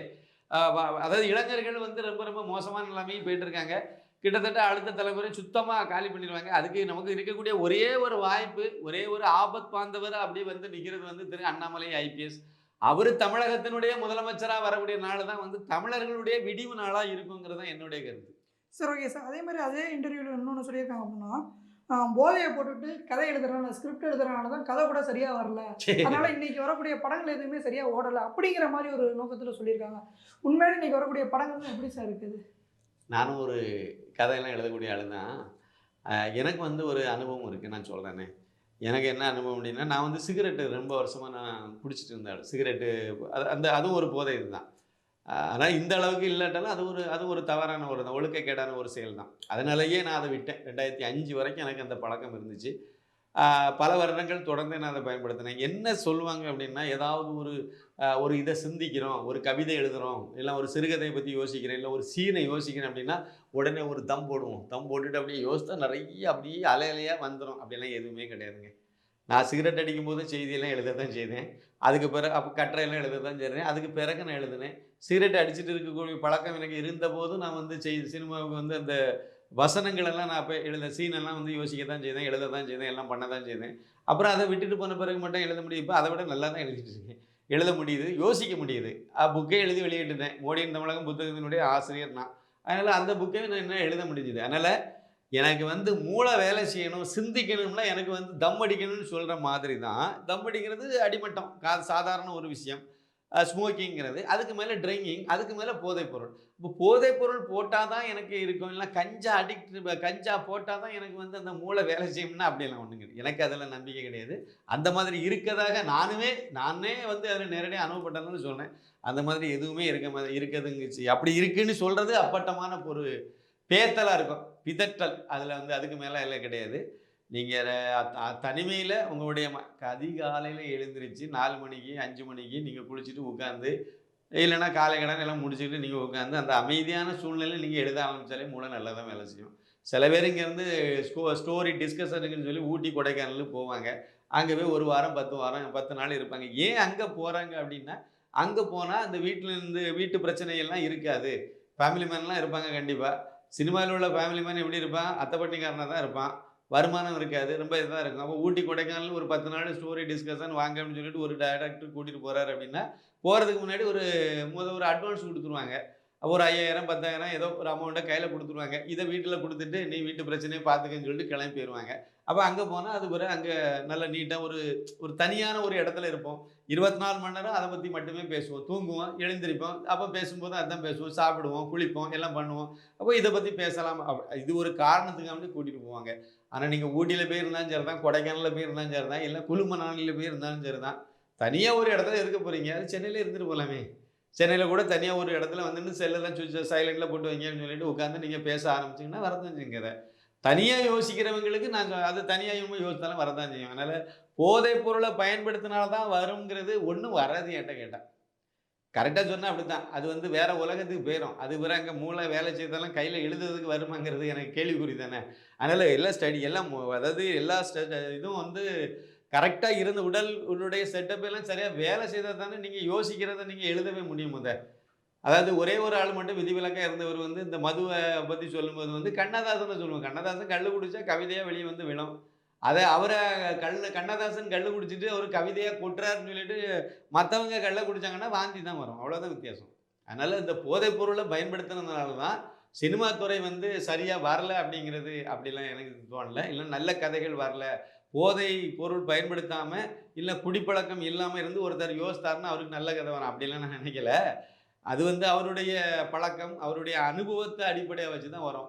அதாவது இளைஞர்கள் வந்து ரொம்ப ரொம்ப மோசமான நிலைமையும் போயிட்டு இருக்காங்க. கிட்டத்தட்ட அடுத்த தலைமுறை சுத்தமாக காலி பண்ணிடுவாங்க. அதுக்கு நமக்கு இருக்கக்கூடிய ஒரே ஒரு வாய்ப்பு, ஒரே ஒரு ஆபத் பாந்தவர் அப்படி வந்து நிற்கிறது வந்து திரு அண்ணாமலை IPS. அவர் தமிழகத்தினுடைய முதலமைச்சராக வரக்கூடிய நாள் தான் வந்து தமிழர்களுடைய விடிவு நாளாக இருக்குங்கிறது தான் என்னுடைய கருத்து. சரி, ஓகே சார். அதே மாதிரி அதே இன்டர்வியூவில் இன்னொன்று சொல்லியிருக்காங்க அப்படின்னா, போதையை போட்டுட்டு கதை எழுதுறதுனால, ஸ்கிரிப்ட் எழுதுறதுனால தான் கதை கூட சரியாக வரல, அதனால இன்னைக்கு வரக்கூடிய படங்கள் எதுவுமே சரியாக ஓடலை அப்படிங்கிற மாதிரி ஒரு நோக்கத்தில் சொல்லியிருக்காங்க. உண்மையிலே இன்னைக்கு வரக்கூடிய படங்கள் எப்படி சார் இருக்குது? நானும் ஒரு கதையெல்லாம் எழுதக்கூடிய ஆளு தான். எனக்கு வந்து ஒரு அனுபவம் இருக்குது, நான் சொல்கிறேனே. எனக்கு என்ன அனுபவம் அப்படின்னா, நான் வந்து சிகரெட்டு ரொம்ப வருஷமாக நான் குடிச்சிட்டு இருந்தேன். சிகரெட்டு அதுவும் ஒரு போதை இதுதான். ஆனால் இந்த அளவுக்கு இல்லாட்டாலும் அது ஒரு தவறான ஒரு ஒழுக்கக்கேடான ஒரு செயல் தான். அதனாலேயே நான் அதை விட்டேன். 2005 வரைக்கும் எனக்கு அந்த பழக்கம் இருந்துச்சு. பல வருடங்கள் தொடர்ந்து நான் அதை பயன்படுத்தினேன். என்ன சொல்லுவாங்க அப்படின்னா, ஏதாவது ஒரு இதை சிந்திக்கிறோம், ஒரு கவிதை எழுதுகிறோம், இல்லை ஒரு சிறுகதையை பற்றி யோசிக்கிறேன், இல்லை ஒரு சீனை யோசிக்கிறேன் அப்படின்னா உடனே ஒரு தம் போடுவோம். தம் போட்டுட்டு அப்படியே யோசித்தா நிறைய அப்படியே அலையலையாக வந்துடும். அப்படிலாம் எதுவுமே கிடையாதுங்க. நான் சிகரெட் அடிக்கும் போது செய்தியெல்லாம் எழுத தான் செய்தேன். அதுக்கு பிறகு அப்போ கட்டுரையெல்லாம் எழுத தான் செய்கிறேன். அதுக்கு பிறகு நான் எழுதினேன். சிகரெட் அடிச்சுட்டு இருக்கக்கூடிய பழக்கம் எனக்கு இருந்தபோது நான் வந்து சினிமாவுக்கு வந்து அந்த வசனங்களெல்லாம் நான் அப்போ சீனெல்லாம் வந்து யோசிக்க தான் செய்தேன், எழுத தான் செய்தேன், எல்லாம் பண்ண தான் செய்தேன். அப்புறம் அதை விட்டுட்டு போன பிறகு மட்டும் எழுத முடியும். இப்போ அதை விட நல்லா தான் எழுதிட்டு இருக்கேன். எழுத முடியுது, யோசிக்க முடியுது. புக்கே எழுதி வெளியிட்டுட்டேன். மோடியின் தமிழகம் புத்தகத்தினுடைய ஆசிரியர் நான். அதனால் அந்த புக்கே நான் என்ன எழுத முடிஞ்சுது. அதனால் எனக்கு வந்து மூளை வேலை செய்யணும், சிந்திக்கணும்னா எனக்கு வந்து தம் அடிக்கணும்னு சொல்கிற மாதிரி தான். தம் அடிக்கிறது அடிமட்டம், சாதாரண ஒரு விஷயம். ஸ்மோக்கிங்கிறது, அதுக்கு மேலே ட்ரிங்கிங், அதுக்கு மேலே போதைப்பொருள். இப்போ போதைப்பொருள் போட்டால் தான் எனக்கு இருக்கும், இல்லை கஞ்சா போட்டால் தான் எனக்கு வந்து அந்த மூளை வேலை செய்யணும்னா அப்படியெல்லாம் ஒன்றுங்க. எனக்கு அதில் நம்பிக்கை கிடையாது. அந்த மாதிரி இருக்கதாக நானே வந்து அதில் நேரடியாக அனுபவப்பட்டேன்னு சொன்னேன். அந்த மாதிரி எதுவுமே இருக்குதுங்கச்சு. அப்படி இருக்குன்னு சொல்கிறது அப்பட்டமான ஒரு பேத்தலாக இருக்கும், பிதற்றல். அதில் வந்து அதுக்கு மேலே எல்லாம் கிடையாது. நீங்கள் தனிமையில் உங்களுடைய அதிகாலையில் எழுந்திரிச்சு 4 மணிக்கு 5 மணிக்கு நீங்கள் குளிச்சுட்டு உட்காந்து, இல்லைன்னா காலை கடன் எல்லாம் முடிச்சுட்டு நீங்கள் உட்காந்து அந்த அமைதியான சூழ்நிலையில் நீங்கள் எழுத ஆரம்பித்தாலே மூளை நல்லா தான் வேலை செய்யும். சில பேர் இங்கேருந்து ஸ்டோரி டிஸ்கஷனுக்குன்னு சொல்லி ஊட்டி கொடைக்கானல் போவாங்க. அங்கே போய் 1 வாரம் 10 நாள் இருப்பாங்க. ஏன் அங்கே போகிறாங்க அப்படின்னா, அங்கே போனால் அந்த வீட்டு பிரச்சனைகள்லாம் இருக்காது. ஃபேமிலி மேன்லாம் இருப்பாங்க கண்டிப்பாக. சினிமாவில் உள்ள ஃபேமிலி மேன் எப்படி இருப்பான்? அத்தைப்பட்டிக்காரனாக தான் இருப்பான். வருமானம் இருக்காது, ரொம்ப இதாக இருக்கும். அப்போ ஊட்டி கொடைக்கானல் ஒரு 10 நாள் ஸ்டோரி டிஸ்கஷன் வாங்க அப்படின்னு சொல்லிட்டு ஒரு டைரக்டர் கூட்டிகிட்டு போகிறாரு அப்படின்னா, போகிறதுக்கு முன்னாடி ஒரு அட்வான்ஸ் கொடுத்துருவாங்க. ஒரு 5000 10,000 ஏதோ ஒரு அமௌண்ட்டை கையில் கொடுத்துருவாங்க. இதை வீட்டில் கொடுத்துட்டு நீ வீட்டு பிரச்சனையை பார்த்துக்கன்னு சொல்லிட்டு கிளம்பி போயிடுவாங்க. அப்போ அங்கே போனால் அது பிறகு அங்கே நல்ல நீட்டாக ஒரு தனியான ஒரு இடத்துல இருப்போம். 24 மணி நேரம் அதை பற்றி மட்டுமே பேசுவோம், தூங்குவோம், எழுந்திருப்போம். அப்போ பேசும்போது அதுதான் பேசுவோம், சாப்பிடுவோம், குளிப்போம், எல்லாம் பண்ணுவோம். அப்போ இதை பற்றி பேசலாம். இது ஒரு காரணத்துக்காக வந்து கூட்டிகிட்டு போவாங்க. ஆனால் நீங்கள் ஊட்டியில் போய் இருந்தாலும் சரி தான், கொடைக்கானலில் போய் இருந்தாலும் சரி தான், இல்லை குழுமணாலியில் போய் இருந்தாலும் சரி தான், தனியாக ஒரு இடத்துல இருக்க போகிறீங்க. அது சென்னையில் இருந்துட்டு போகலாமே. சென்னையில் கூட தனியாக ஒரு இடத்துல வந்துட்டு செல்லெல்லாம் சைலண்டில் போட்டு வைங்கன்னு சொல்லிட்டு உட்காந்து நீங்கள் பேச ஆரம்பிச்சிங்கன்னா வரதான் செய்யுங்க. அதை தனியாக யோசிக்கிறவங்களுக்கு நாங்கள் அது தனியாக யோசித்தாலும் வரதான் செய்யும். அதனால் போதைப் பொருளை பயன்படுத்தினால்தான் வருங்கிறது ஒன்றும் வராது. என்கிட்ட கேட்டால் கரெக்டாக சொன்னால் அப்படி தான். அது வந்து வேறு உலகத்துக்கு போயிடும். அது வேறு அங்கே மூளை வேலை செய்தாலும் கையில் எழுதுறதுக்கு வருமாங்கிறது எனக்கு கேள்விக்குறி தானே. அதனால் எல்லா ஸ்டடி எல்லாம், அதாவது எல்லா இதுவும் வந்து கரெக்டாக இருந்த உன்னுடைய செட்டப் எல்லாம் சரியாக வேலை செய்தால் தானே நீங்கள் யோசிக்கிறத நீங்கள் எழுதவே முடியும் அதாவது ஒரே ஒரு ஆள் மட்டும் விதிவிலக்காக இருந்தவர் வந்து இந்த மதுவை பற்றி சொல்லும்போது வந்து கண்ணதாசனை சொல்லுவோம். கண்ணதாசன் கல் குடித்தா கவிதையாக வெளியே வந்து விழும். அதை அவரை கண்ணதாசன் கல் குடிச்சிட்டு அவர் கவிதையாக கொட்டுறாருன்னு சொல்லிட்டு மற்றவங்க கல்லை குடித்தாங்கன்னா வாந்தி தான் வரும். அவ்வளோதான் வித்தியாசம். அதனால் இந்த போதைப் பொருளை பயன்படுத்துனதுனால தான் சினிமா துறை வந்து சரியாக வரல அப்படிங்கிறது அப்படிலாம் எனக்கு தோணலை. இல்லை நல்ல கதைகள் வரல, போதை பொருள் பயன்படுத்தாமல் இல்லை குடிப்பழக்கம் இல்லாமல் இருந்து ஒருத்தர் யோசித்தாருன்னா அவருக்கு நல்ல கதை வரும் அப்படிலாம் நான் நினைக்கல. அது வந்து அவருடைய பழக்கம், அவருடைய அனுபவத்தை அடிப்படையாக வச்சு தான் வரும்.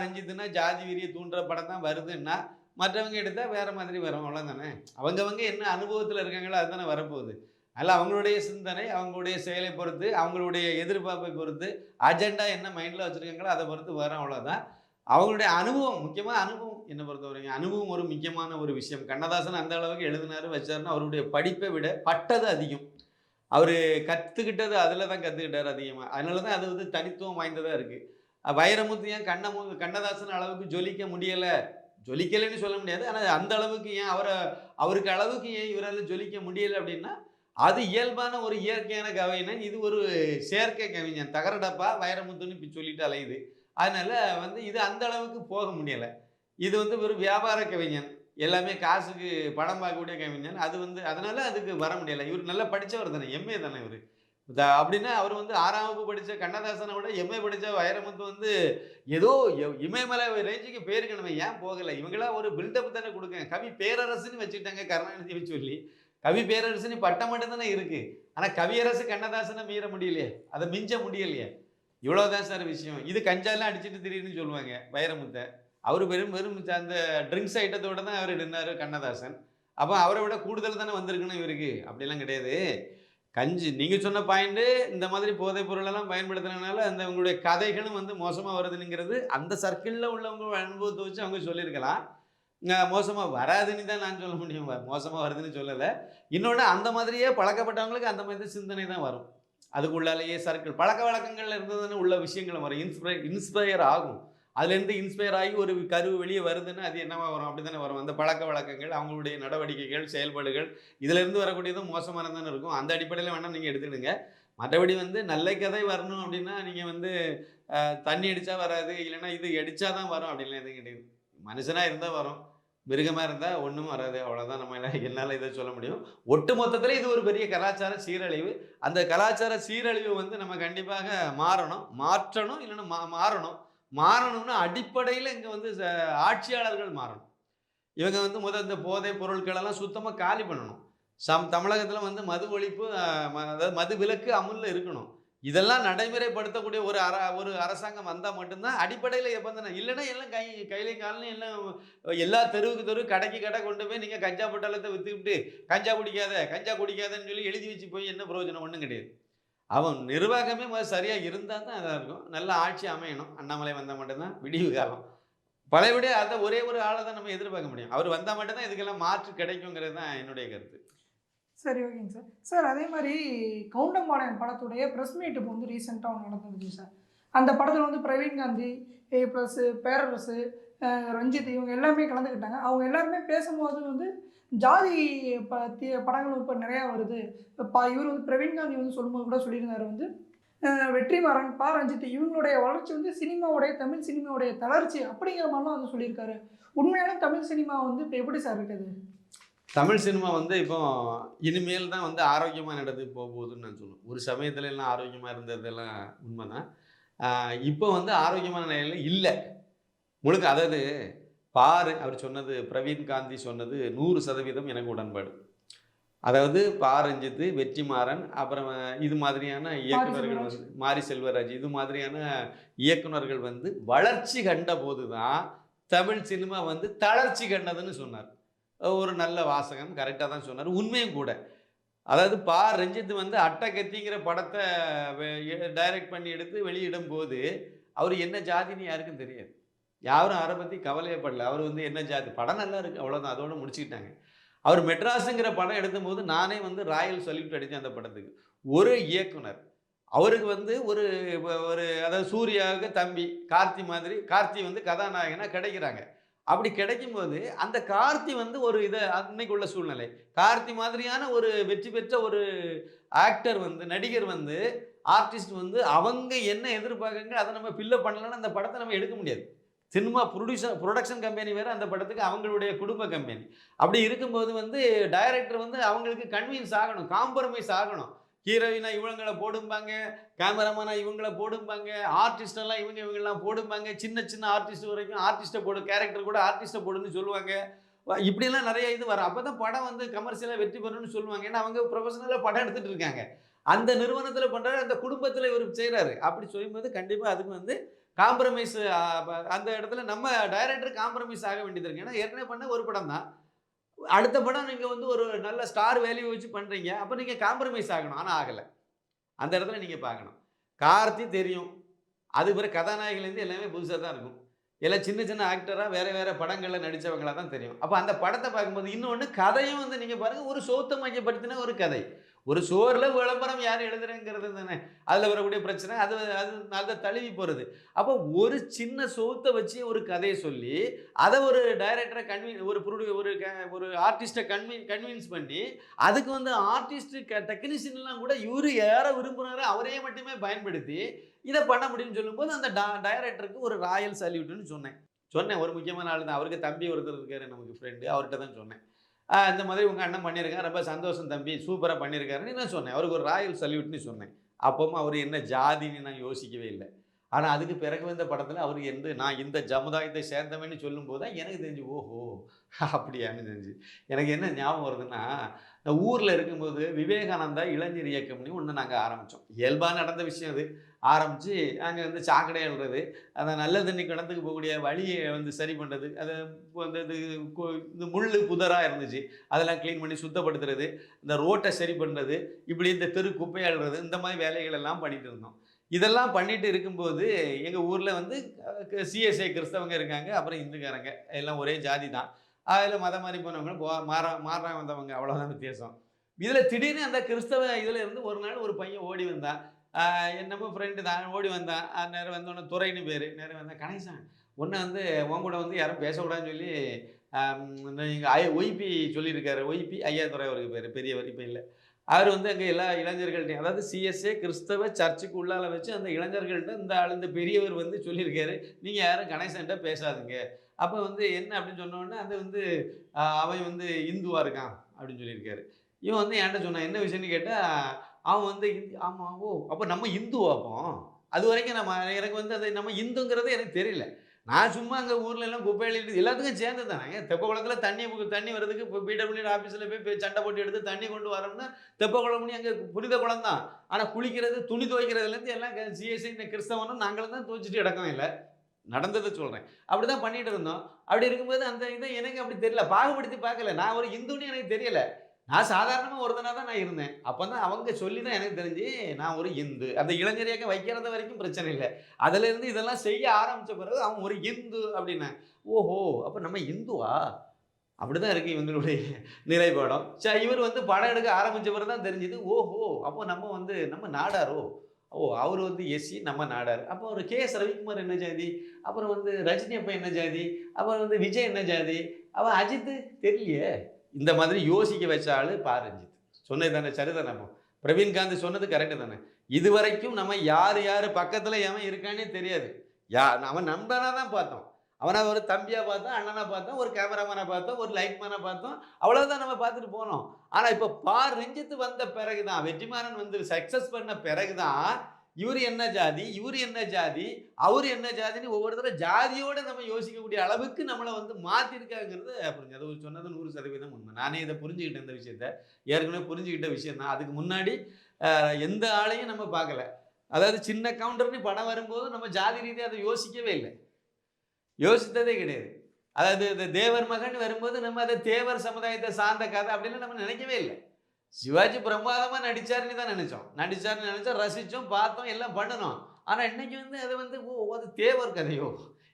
ரஞ்சித்துனா ஜாதி வீரியை தூண்டுற படம் தான் வருதுன்னா மற்றவங்க எடுத்தால் வேறு மாதிரி வரும். அவ்வளோதானே. அவங்கவங்க என்ன அனுபவத்தில் இருக்காங்களோ அதுதானே வரப்போகுது. அதில் அவங்களுடைய சிந்தனை, அவங்களுடைய செயலை பொறுத்து, அவங்களுடைய எதிர்பார்ப்பை பொறுத்து, அஜெண்டா என்ன மைண்டில் வச்சுருக்காங்களோ அதை பொறுத்து வரும். அவ்வளோதான். அவங்களுடைய அனுபவம், முக்கியமாக அனுபவம் என்னை பொறுத்த வரைக்கும் அனுபவம் ஒரு முக்கியமான ஒரு விஷயம். கண்ணதாசன் அந்த அளவுக்கு எழுதினார் வச்சாருன்னா அவருடைய படிப்பை விட பட்டது அதிகம். அவர் கற்றுக்கிட்டது அதில் தான் கற்றுக்கிட்டார் அதிகமாக. அதனால தான் அது வந்து தனித்துவம் வாய்ந்ததாக இருக்குது. வைரமுத்து ஏன் கண்ணதாசன் அளவுக்கு ஜொலிக்க முடியலை, ஜொலிக்கலைன்னு சொல்ல முடியாது, ஆனால் அந்த அளவுக்கு ஏன் அவருக்கு அளவுக்கு ஏன் இவரால் ஜொலிக்க முடியலை அப்படின்னா அது இயல்பான ஒரு இயற்கையான கவிஞன். இது ஒரு செயற்கை கவிஞன். தகரடப்பா வைரமுத்துன்னு இப்போ சொல்லிட்டு அலையுது. அதனால் வந்து இது அந்த அளவுக்கு போக முடியலை. இது வந்து ஒரு வியாபார கவிஞன், எல்லாமே காசுக்கு படம் பார்க்கக்கூடிய கவிஞன். அது வந்து அதனால் அதுக்கு வர முடியலை. இவர் நல்லா படித்தவர் தானே, எம்ஏ தானே இவர். அப்படின்னா அவர் வந்து 6ஆம் வகுப்பு படித்த கண்ணதாசனை விட எம்ஏ படித்த வைரமுத்து வந்து ஏதோ இமயமலை ரேஞ்சுக்கு பேருக்கணுமே, ஏன் போகலை? இவங்களாம் ஒரு பில்டப் தானே கொடுங்க. கவி பேரரசுன்னு வச்சுக்கிட்டாங்க கருணாநிதியை சொல்லி. கவி பேரரசுன்னு பட்டம் மட்டும் தானே இருக்குது. ஆனால் கவியரசு கண்ணதாசனை மீற முடியலையே, அதை மிஞ்ச முடியலையே. இவ்வளோதான் சார் விஷயம். இது கஞ்சாலாம் அடிச்சுட்டு திடீர்னு சொல்லுவாங்க வைரமுத்தை. அவர் வெறும் அந்த ட்ரிங்க்ஸ் ஐட்டத்தோடு தான் அவர் நின்னார் கண்ணதாசன். அப்போ அவரை விட கூடுதல் தானே வந்திருக்கணும் இவருக்கு. அப்படிலாம் கிடையாது. நீங்கள் சொன்ன பாயிண்ட்டு, இந்த மாதிரி போதைப் பொருளெல்லாம் பயன்படுத்துறதுனால அந்த உங்களுடைய கதைகளும் வந்து மோசமாக வருதுங்கிறது அந்த சர்க்கிளில் உள்ளவங்க அனுபவத்தை வச்சு அவங்க சொல்லியிருக்கலாம். மோசமாக வராதுன்னு தான் நான் சொல்ல முடியும், மோசமாக வருதுன்னு சொல்லலை. இன்னொன்று, அந்த மாதிரியே பழக்கப்பட்டவங்களுக்கு அந்த மாதிரி சிந்தனை தான் வரும். அதுக்குள்ளாலேயே சர்க்கிள் பழக்க வழக்கங்கள் இருந்ததுன்னு உள்ள விஷயங்களும் வரும். இன்ஸ்பயர் ஆகும். அதுலேருந்து இன்ஸ்பயர் ஆகி ஒரு கருவு வெளியே வருதுன்னா அது என்னவா வரும்? அப்படி தானே வரும். அந்த பழக்க வழக்கங்கள், அவங்களுடைய நடவடிக்கைகள், செயல்பாடுகள் இதிலேருந்து வரக்கூடியதும் மோசமாக தானே இருக்கும். அந்த அடிப்படையில் வேணால் நீங்கள் எடுத்துடுங்க. மற்றபடி வந்து நல்ல கதை வரணும் அப்படின்னா நீங்கள் வந்து தண்ணி அடித்தா வராது, இல்லைன்னா இது அடித்தா தான் வரும் அப்படின்லாம் எதுவும் கிடையாது. மனுஷனாக இருந்தால் வரும், மிருகமாக இருந்தால் ஒன்றும் வராது. அவ்வளோதான் நம்ம என்னால் இதை சொல்ல முடியும். ஒட்டு மொத்தத்தில் இது ஒரு பெரிய கலாச்சார சீரழிவு. அந்த கலாச்சார சீரழிவு வந்து நம்ம கண்டிப்பாக மாற்றணும், இல்லைன்னா மாறணும்னா அடிப்படையில் இங்கே வந்து ஆட்சியாளர்கள் மாறணும். இவங்க வந்து இந்த போதைப் பொருட்களெல்லாம் சுத்தமாக காலி பண்ணணும். தமிழகத்தில் வந்து மது ஒழிப்பு, அதாவது மது விலக்கு அமுலில் இருக்கணும். இதெல்லாம் நடைமுறைப்படுத்தக்கூடிய ஒரு அரசாங்கம் வந்தால் மட்டும்தான் அடிப்படையில் எப்போ இல்லைன்னா எல்லாம் கையிலையும் காலையும் எல்லாம் எல்லா தெருவுக்கு கடை கொண்டு போய் நீங்கள் கஞ்சா பொட்டலத்தை விற்றுக்கிட்டு கஞ்சா குடிக்காதன்னு சொல்லி எழுதி வச்சு போய் என்ன பிரயோஜனம்? ஒன்றும் கிடையாது. அவன் நிர்வாகமே சரியாக இருந்தால் தான் அதாக இருக்கும். நல்ல ஆட்சி அமையணும். அண்ணாமலை வந்தால் மட்டும்தான் விடிவு காலம். பழையபடி அதை ஒரே ஒரு ஆளை தான் நம்ம எதிர்பார்க்க முடியும். அவர் வந்தால் மட்டும்தான் இதுக்கெல்லாம் மாற்று கிடைக்குங்கிறது தான் என்னுடைய கருத்து. சரி, ஓகேங்க சார். சார், அதே மாதிரி கவுண்டம்பாளையம் படத்துடைய ப்ரெஸ் மீட் இப்போ வந்து ரீசெண்டாக ஒன்று நடந்துருச்சு சார். அந்த படத்தில் வந்து பிரவீன் காந்தி ப்ளஸ் பேரரசு, ரஞ்சித் இவங்க எல்லாமே கலந்துக்கிட்டாங்க. அவங்க எல்லாருமே பேசும்போது வந்து ஜாதி பற்றிய படங்கள் இப்போ நிறையா வருது. இவர் வந்து பிரவீன் காந்தி வந்து சொல்லும்போது கூட சொல்லியிருந்தார் வந்து வெற்றிமாறன், ரஞ்சித் இவங்களுடைய வளர்ச்சி வந்து தமிழ் சினிமாவுடைய தளர்ச்சி அப்படிங்கிற மாதிரிலாம் வந்து சொல்லியிருக்காரு. உண்மையான தமிழ் சினிமா வந்து இப்போ எப்படி சார் இருக்குது? தமிழ் சினிமா வந்து இப்போ இனிமேல் தான் வந்து ஆரோக்கியமாக நடந்து போகுதுன்னு நான் சொல்லுவேன். ஒரு சமயத்துல எல்லாம் ஆரோக்கியமாக இருந்ததெல்லாம் உண்மை தான். இப்போ வந்து ஆரோக்கியமான நிலையில் இல்லை முழுக்க. அதாவது அவர் சொன்னது, பிரவீன் காந்தி சொன்னது 100% எனக்கு உடன்பாடு. அதாவது ரஞ்சித், வெற்றிமாறன், அப்புறம் இது மாதிரியான இயக்குநர்கள் வந்து மாரி செல்வராஜ், இது மாதிரியான இயக்குநர்கள் வந்து வளர்ச்சி கண்ட போது தான் தமிழ் சினிமா வந்து தளர்ச்சி கண்டதுன்னு சொன்னார். ஒரு நல்ல வாசகம், கரெக்டாக தான் சொன்னார், உண்மையும் கூட. அதாவது ரஞ்சித் வந்து அட்டகத்திங்கிற படத்தை டைரக்ட் பண்ணி எடுத்து வெளியிடும் போது அவர் என்ன ஜாதின்னு யாருக்கும் தெரியாது. யாரும் அவரை பற்றி கவலையப்படல. அவர் வந்து என்ன ஜாதி, படம் நல்லா இருக்குது, அவ்வளோதான், அதோடு முடிச்சுக்கிட்டாங்க. அவர் மெட்ராஸுங்கிற படம் எடுக்கும்போது நானே வந்து ராயல் சல்யூட் அடித்தேன் அந்த படத்துக்கு. ஒரு இயக்குனர் அவருக்கு வந்து ஒரு அதாவது சூர்யாவுக்கு தம்பி கார்த்தி மாதிரி, கார்த்தி வந்து கதாநாயகனாக கிடைக்கிறாங்க. அப்படி கிடைக்கும்போது அந்த கார்த்தி வந்து ஒரு இதை அன்னைக்கு உள்ள சூழ்நிலை கார்த்தி மாதிரியான ஒரு வெற்றி பெற்ற ஒரு ஆக்டர் வந்து நடிகர் வந்து ஆர்டிஸ்ட் வந்து அவங்க என்ன எதிர்பார்க்குறாங்க அதை நம்ம ஃபில்லப் பண்ணலன்னா அந்த படத்தை நம்ம எடுக்க முடியாது. சினிமா ப்ரொடக்ஷன் கம்பெனி வேறு, அந்த படத்துக்கு அவங்களுடைய குடும்ப கம்பெனி. அப்படி இருக்கும்போது வந்து டைரக்டர் வந்து அவங்களுக்கு கன்வின்ஸ் ஆகணும், காம்ப்ரமைஸ் ஆகணும். ஹீரோயினா இவங்களை போடும்பாங்க, கேமராமேனா இவங்களை போடும்பாங்க, ஆர்டிஸ்டெல்லாம் இவங்கெல்லாம் போடும்பாங்க, சின்ன சின்ன ஆர்டிஸ்ட் வரைக்கும் ஆர்டிஸ்ட்டை போடு, கேரக்டர் கூட ஆர்டிஸ்ட்டை போடுன்னு சொல்லுவாங்க. இப்படியெல்லாம் நிறைய இது வரும். அப்போ தான் படம் வந்து கமர்ஷியலாக வெற்றி பெறணும்னு சொல்லுவாங்க. ஏன்னா அவங்க ப்ரொஃபஷனலாக படம் எடுத்துகிட்டு இருக்காங்க. அந்த நிறுவனத்தில் பண்ணுறாரு, அந்த குடும்பத்தில் இவர் செய்கிறாரு. அப்படி சொல்லும்போது கண்டிப்பாக அதுக்கு வந்து காம்ப்ரமைஸ் அந்த இடத்துல நம்ம டைரக்டர் காம்ப்ரமைஸ் ஆக வேண்டியது இருக்குது. ஏன்னா ஏற்கனவே பண்ண ஒரு படம் தான், அடுத்த படம் நீங்கள் வந்து ஒரு நல்ல ஸ்டார் வேல்யூ வச்சு பண்ணுறீங்க, அப்போ நீங்கள் காம்ப்ரமைஸ் ஆகணும். ஆனால் ஆகலை. அந்த இடத்துல நீங்கள் பார்க்கணும். கார்த்தி தெரியும், அது பிறகு கதாநாயகிலேருந்து எல்லாமே புதுசாக தான் இருக்கும். எல்லாம் சின்ன சின்ன ஆக்டராக வேறு வேறு படங்களில் நடித்தவங்களாக தான் தெரியும். அப்போ அந்த படத்தை பார்க்கும்போது இன்னொன்று கதையும் வந்து நீங்கள் பாருங்கள், ஒரு சோத்தை மையப்படுத்தின ஒரு கதை. ஒரு சோறில் விளம்பரம் யார் எழுதுறேங்கிறது தானே அதில் வரக்கூடிய பிரச்சனை. அது அது அதை தழுவி போகிறது. அப்போ ஒரு சின்ன சோத்தை வச்சு ஒரு கதையை சொல்லி அதை ஒரு டைரக்டரை ஒரு ஆர்டிஸ்ட்டை கன்வின்ஸ் பண்ணி அதுக்கு வந்து ஆர்டிஸ்ட்டு டெக்னீஷியன்லாம் கூட இவர் யாரை விரும்புகிறாரோ அவரையே மட்டுமே பயன்படுத்தி இதை பண்ண முடியும்னு சொல்லும்போது அந்த டைரக்டருக்கு ஒரு ராயல் சல்யூட்டுன்னு சொன்னேன். ஒரு முக்கியமான ஆள் தான், அவருக்கு தம்பி ஒருத்தர் இருக்காரு, நமக்கு ஃப்ரெண்டு, அவர்கிட்ட தான் சொன்னேன். இந்த மாதிரி உங்கள் அண்ணன் பண்ணியிருக்காரு, ரொம்ப சந்தோஷம் தம்பி, சூப்பராக பண்ணியிருக்காருன்னு நான் சொன்னேன். அவருக்கு ஒரு ராயல் சல்யூட்னு சொன்னேன். அப்பவும் அவர் என்ன ஜாதின்னு நான் யோசிக்கவே இல்லை. ஆனால் அதுக்கு பிறகு வந்த படத்தில் அவருக்கு நான் இந்த சமுதாயத்தை சேர்ந்தவன்னு சொல்லும்போது தான் எனக்கு தெரிஞ்சு, ஓஹோ அப்படியான்னு தெரிஞ்சு. எனக்கு என்ன ஞாபகம் வருதுன்னா, நான் ஊரில் இருக்கும்போது விவேகானந்தா இளைஞர் இயக்கம்னு ஒன்று நாங்கள் ஆரம்பித்தோம். இயல்பாக நடந்த விஷயம் அது. ஆரம்பித்து அங்கே வந்து சாக்கடை எழுறது, அந்த நல்ல தண்ணி கிணத்துக்கு போகக்கூடிய வழியை வந்து சரி பண்ணுறது, அதை வந்து இந்த முள் புதராக இருந்துச்சு அதெல்லாம் க்ளீன் பண்ணி சுத்தப்படுத்துறது, இந்த ரோட்டை சரி பண்ணுறது, இப்படி இந்த தெரு குப்பை அழுறது, இந்த மாதிரி வேலைகள் எல்லாம் பண்ணிகிட்டு இருந்தோம். இதெல்லாம் பண்ணிட்டு இருக்கும்போது எங்கள் ஊரில் வந்து சிஎஸ்ஐ கிறிஸ்தவங்க இருக்காங்க, அப்புறம் இந்துக்காரங்க, எல்லாம் ஒரே ஜாதி தான். அதில் மதம் மாறி போனவங்களும் மாறா வந்தவங்க, அவ்வளோதான் வித்தியாசம். இதில் திடீர்னு அந்த கிறிஸ்தவ இதில் இருந்து ஒரு நாள் ஒரு பையன் ஓடி வந்தான். நம்ம ஃப்ரெண்டு தான், ஓடி வந்தான். நேரம் வந்தோடனே துறைன்னு பேர், நேரம் வந்தேன், கணேசன் ஒன்று வந்து உன் கூட வந்து யாரும் பேசக்கூடாதுன்னு சொல்லி எங்கள் ஒய்பி சொல்லியிருக்காரு. ஒய்பி ஐயாதுரை அவருக்கு பேர், பெரியவர், இப்போ இல்லை. அவர் வந்து அங்கே எல்லா இளைஞர்கள்ட்டையும், அதாவது சிஎஸ்ஏ கிறிஸ்தவ சர்ச்சுக்கு உள்ளால வச்சு அந்த இளைஞர்கள்ட்ட இந்த பெரியவர் வந்து சொல்லியிருக்காரு, நீங்கள் யாரும் கணேசன்ட்ட பேசாதுங்க. அப்போ வந்து என்ன அப்படின்னு சொன்னோடனே அது வந்து அவன் வந்து இந்துவாக இருக்கான் அப்படின்னு சொல்லியிருக்காரு. இவன் வந்து என்கிட்ட சொன்னான், என்ன விஷயம்னு கேட்டால், அவன் வந்து ஆமாம், ஓ அப்போ நம்ம இந்துவா? அப்போ அது வரைக்கும் எனக்கு வந்து அது நம்ம இந்துங்கிறது எனக்கு தெரியல. நான் சும்மா அங்கே ஊரில் எல்லாம் குப்பையில் எல்லாத்துக்கும் சேர்ந்து தானே. தெப்பக்குளத்தில் தண்ணி வர்றதுக்கு இப்போ பிடபிள்யூ ஆஃபீஸில் போய் சண்டை போட்டு எடுத்து தண்ணி கொண்டு வரோம்னா தெப்பக்குளம்னு அங்கே புனித குளம் தான். ஆனால் குளிக்கிறது, துணி துவைக்கிறதுலேருந்து எல்லாம் சிஎஸ்ஐ இந்த கிறிஸ்தவனும் நாங்களும் தான் துவைச்சிட்டு இடக்கம் இல்லை. நடந்ததை சொல்கிறேன். அப்படி தான் பண்ணிகிட்டு இருந்தோம். அப்படி இருக்கும்போது அந்த இதை எனக்கு அப்படி தெரியல, பாகுபடுத்தி பார்க்கல. நான் ஒரு இந்துன்னு எனக்கு தெரியலை. நான் சாதாரணமாக ஒருத்தனாக தான் நான் இருந்தேன். அப்போ தான் அவங்க சொல்லி தான் எனக்கு தெரிஞ்சு நான் ஒரு இந்து. அந்த இளைஞரையாக வைக்கிறது வரைக்கும் பிரச்சனை இல்லை. அதிலேருந்து இதெல்லாம் செய்ய ஆரம்பித்த பிறகு அவன் ஒரு இந்து அப்படின்னா, ஓஹோ அப்போ நம்ம இந்துவா? அப்படி தான் இருக்குது இவங்களுடைய நிலைப்பாடம். இவர் வந்து படம் எடுக்க ஆரம்பித்த பிறகு தான் தெரிஞ்சுது, ஓஹோ அப்போ நம்ம நாடாரோ, ஓ அவர் வந்து எஸ்சி, நம்ம நாடார். அப்போ ஒரு கேஎஸ் ரவிக்குமார் என்ன ஜாதி, அப்புறம் வந்து ரஜினி அப்பா என்ன ஜாதி, அப்புறம் வந்து விஜய் என்ன ஜாதி, அவன் அஜித்து தெரியலையே. இந்த மாதிரி யோசிக்க வச்சாலும் பாரஞ்சித் சொன்னது தானே, சரிதானே. நம்ம பிரவீன்காந்த் சொன்னது கரெக்டு தானே. இது வரைக்கும் நம்ம யார் பக்கத்தில் எவன் இருக்கானே தெரியாது. அவன் நண்பனாக தான் பார்த்தோம், அவனை ஒரு தம்பியாக பார்த்தோம், அண்ணனாக பார்த்தோம், ஒரு கேமராமேனாக பார்த்தோம், ஒரு லைட்மேனாக பார்த்தோம், அவ்வளோதான் நம்ம பார்த்துட்டு போனோம். ஆனால் இப்போ ரஞ்சித் வந்த பிறகு தான், வெற்றிமாறன் வந்து சக்ஸஸ் பண்ண பிறகு தான் இவர் என்ன ஜாதி, இவர் என்ன ஜாதி, அவர் என்ன ஜாதின்னு ஒவ்வொருத்தர ஜாதியோடு நம்ம யோசிக்கக்கூடிய அளவுக்கு நம்மளை வந்து மாற்றிருக்காங்கிறது புரிஞ்சு. அது சொன்னது 100% உண்மை. நானே இதை புரிஞ்சுக்கிட்டேன். இந்த விஷயத்த ஏற்கனவே புரிஞ்சுக்கிட்ட விஷயம் தான். அதுக்கு முன்னாடி எந்த ஆளையும் நம்ம பார்க்கல. அதாவது சின்ன கவுண்டர்னு படம் வரும்போது நம்ம ஜாதி ரீதியாக அதை யோசிக்கவே இல்லை, யோசித்ததே கிடையாது. அதாவது இந்த தேவர் மகன் வரும்போது நம்ம அதை தேவர் சமுதாயத்தை சார்ந்த கதை அப்படின்னு நம்ம நினைக்கவே இல்லை. சிவாஜி பிரமாதமாக நடித்தார்னு தான் நினச்சோம், ரசித்தோம், பார்த்தோம், எல்லாம் பண்ணணும். ஆனால் இன்றைக்கி வந்து அதை வந்து அது தேவர் கதையோ,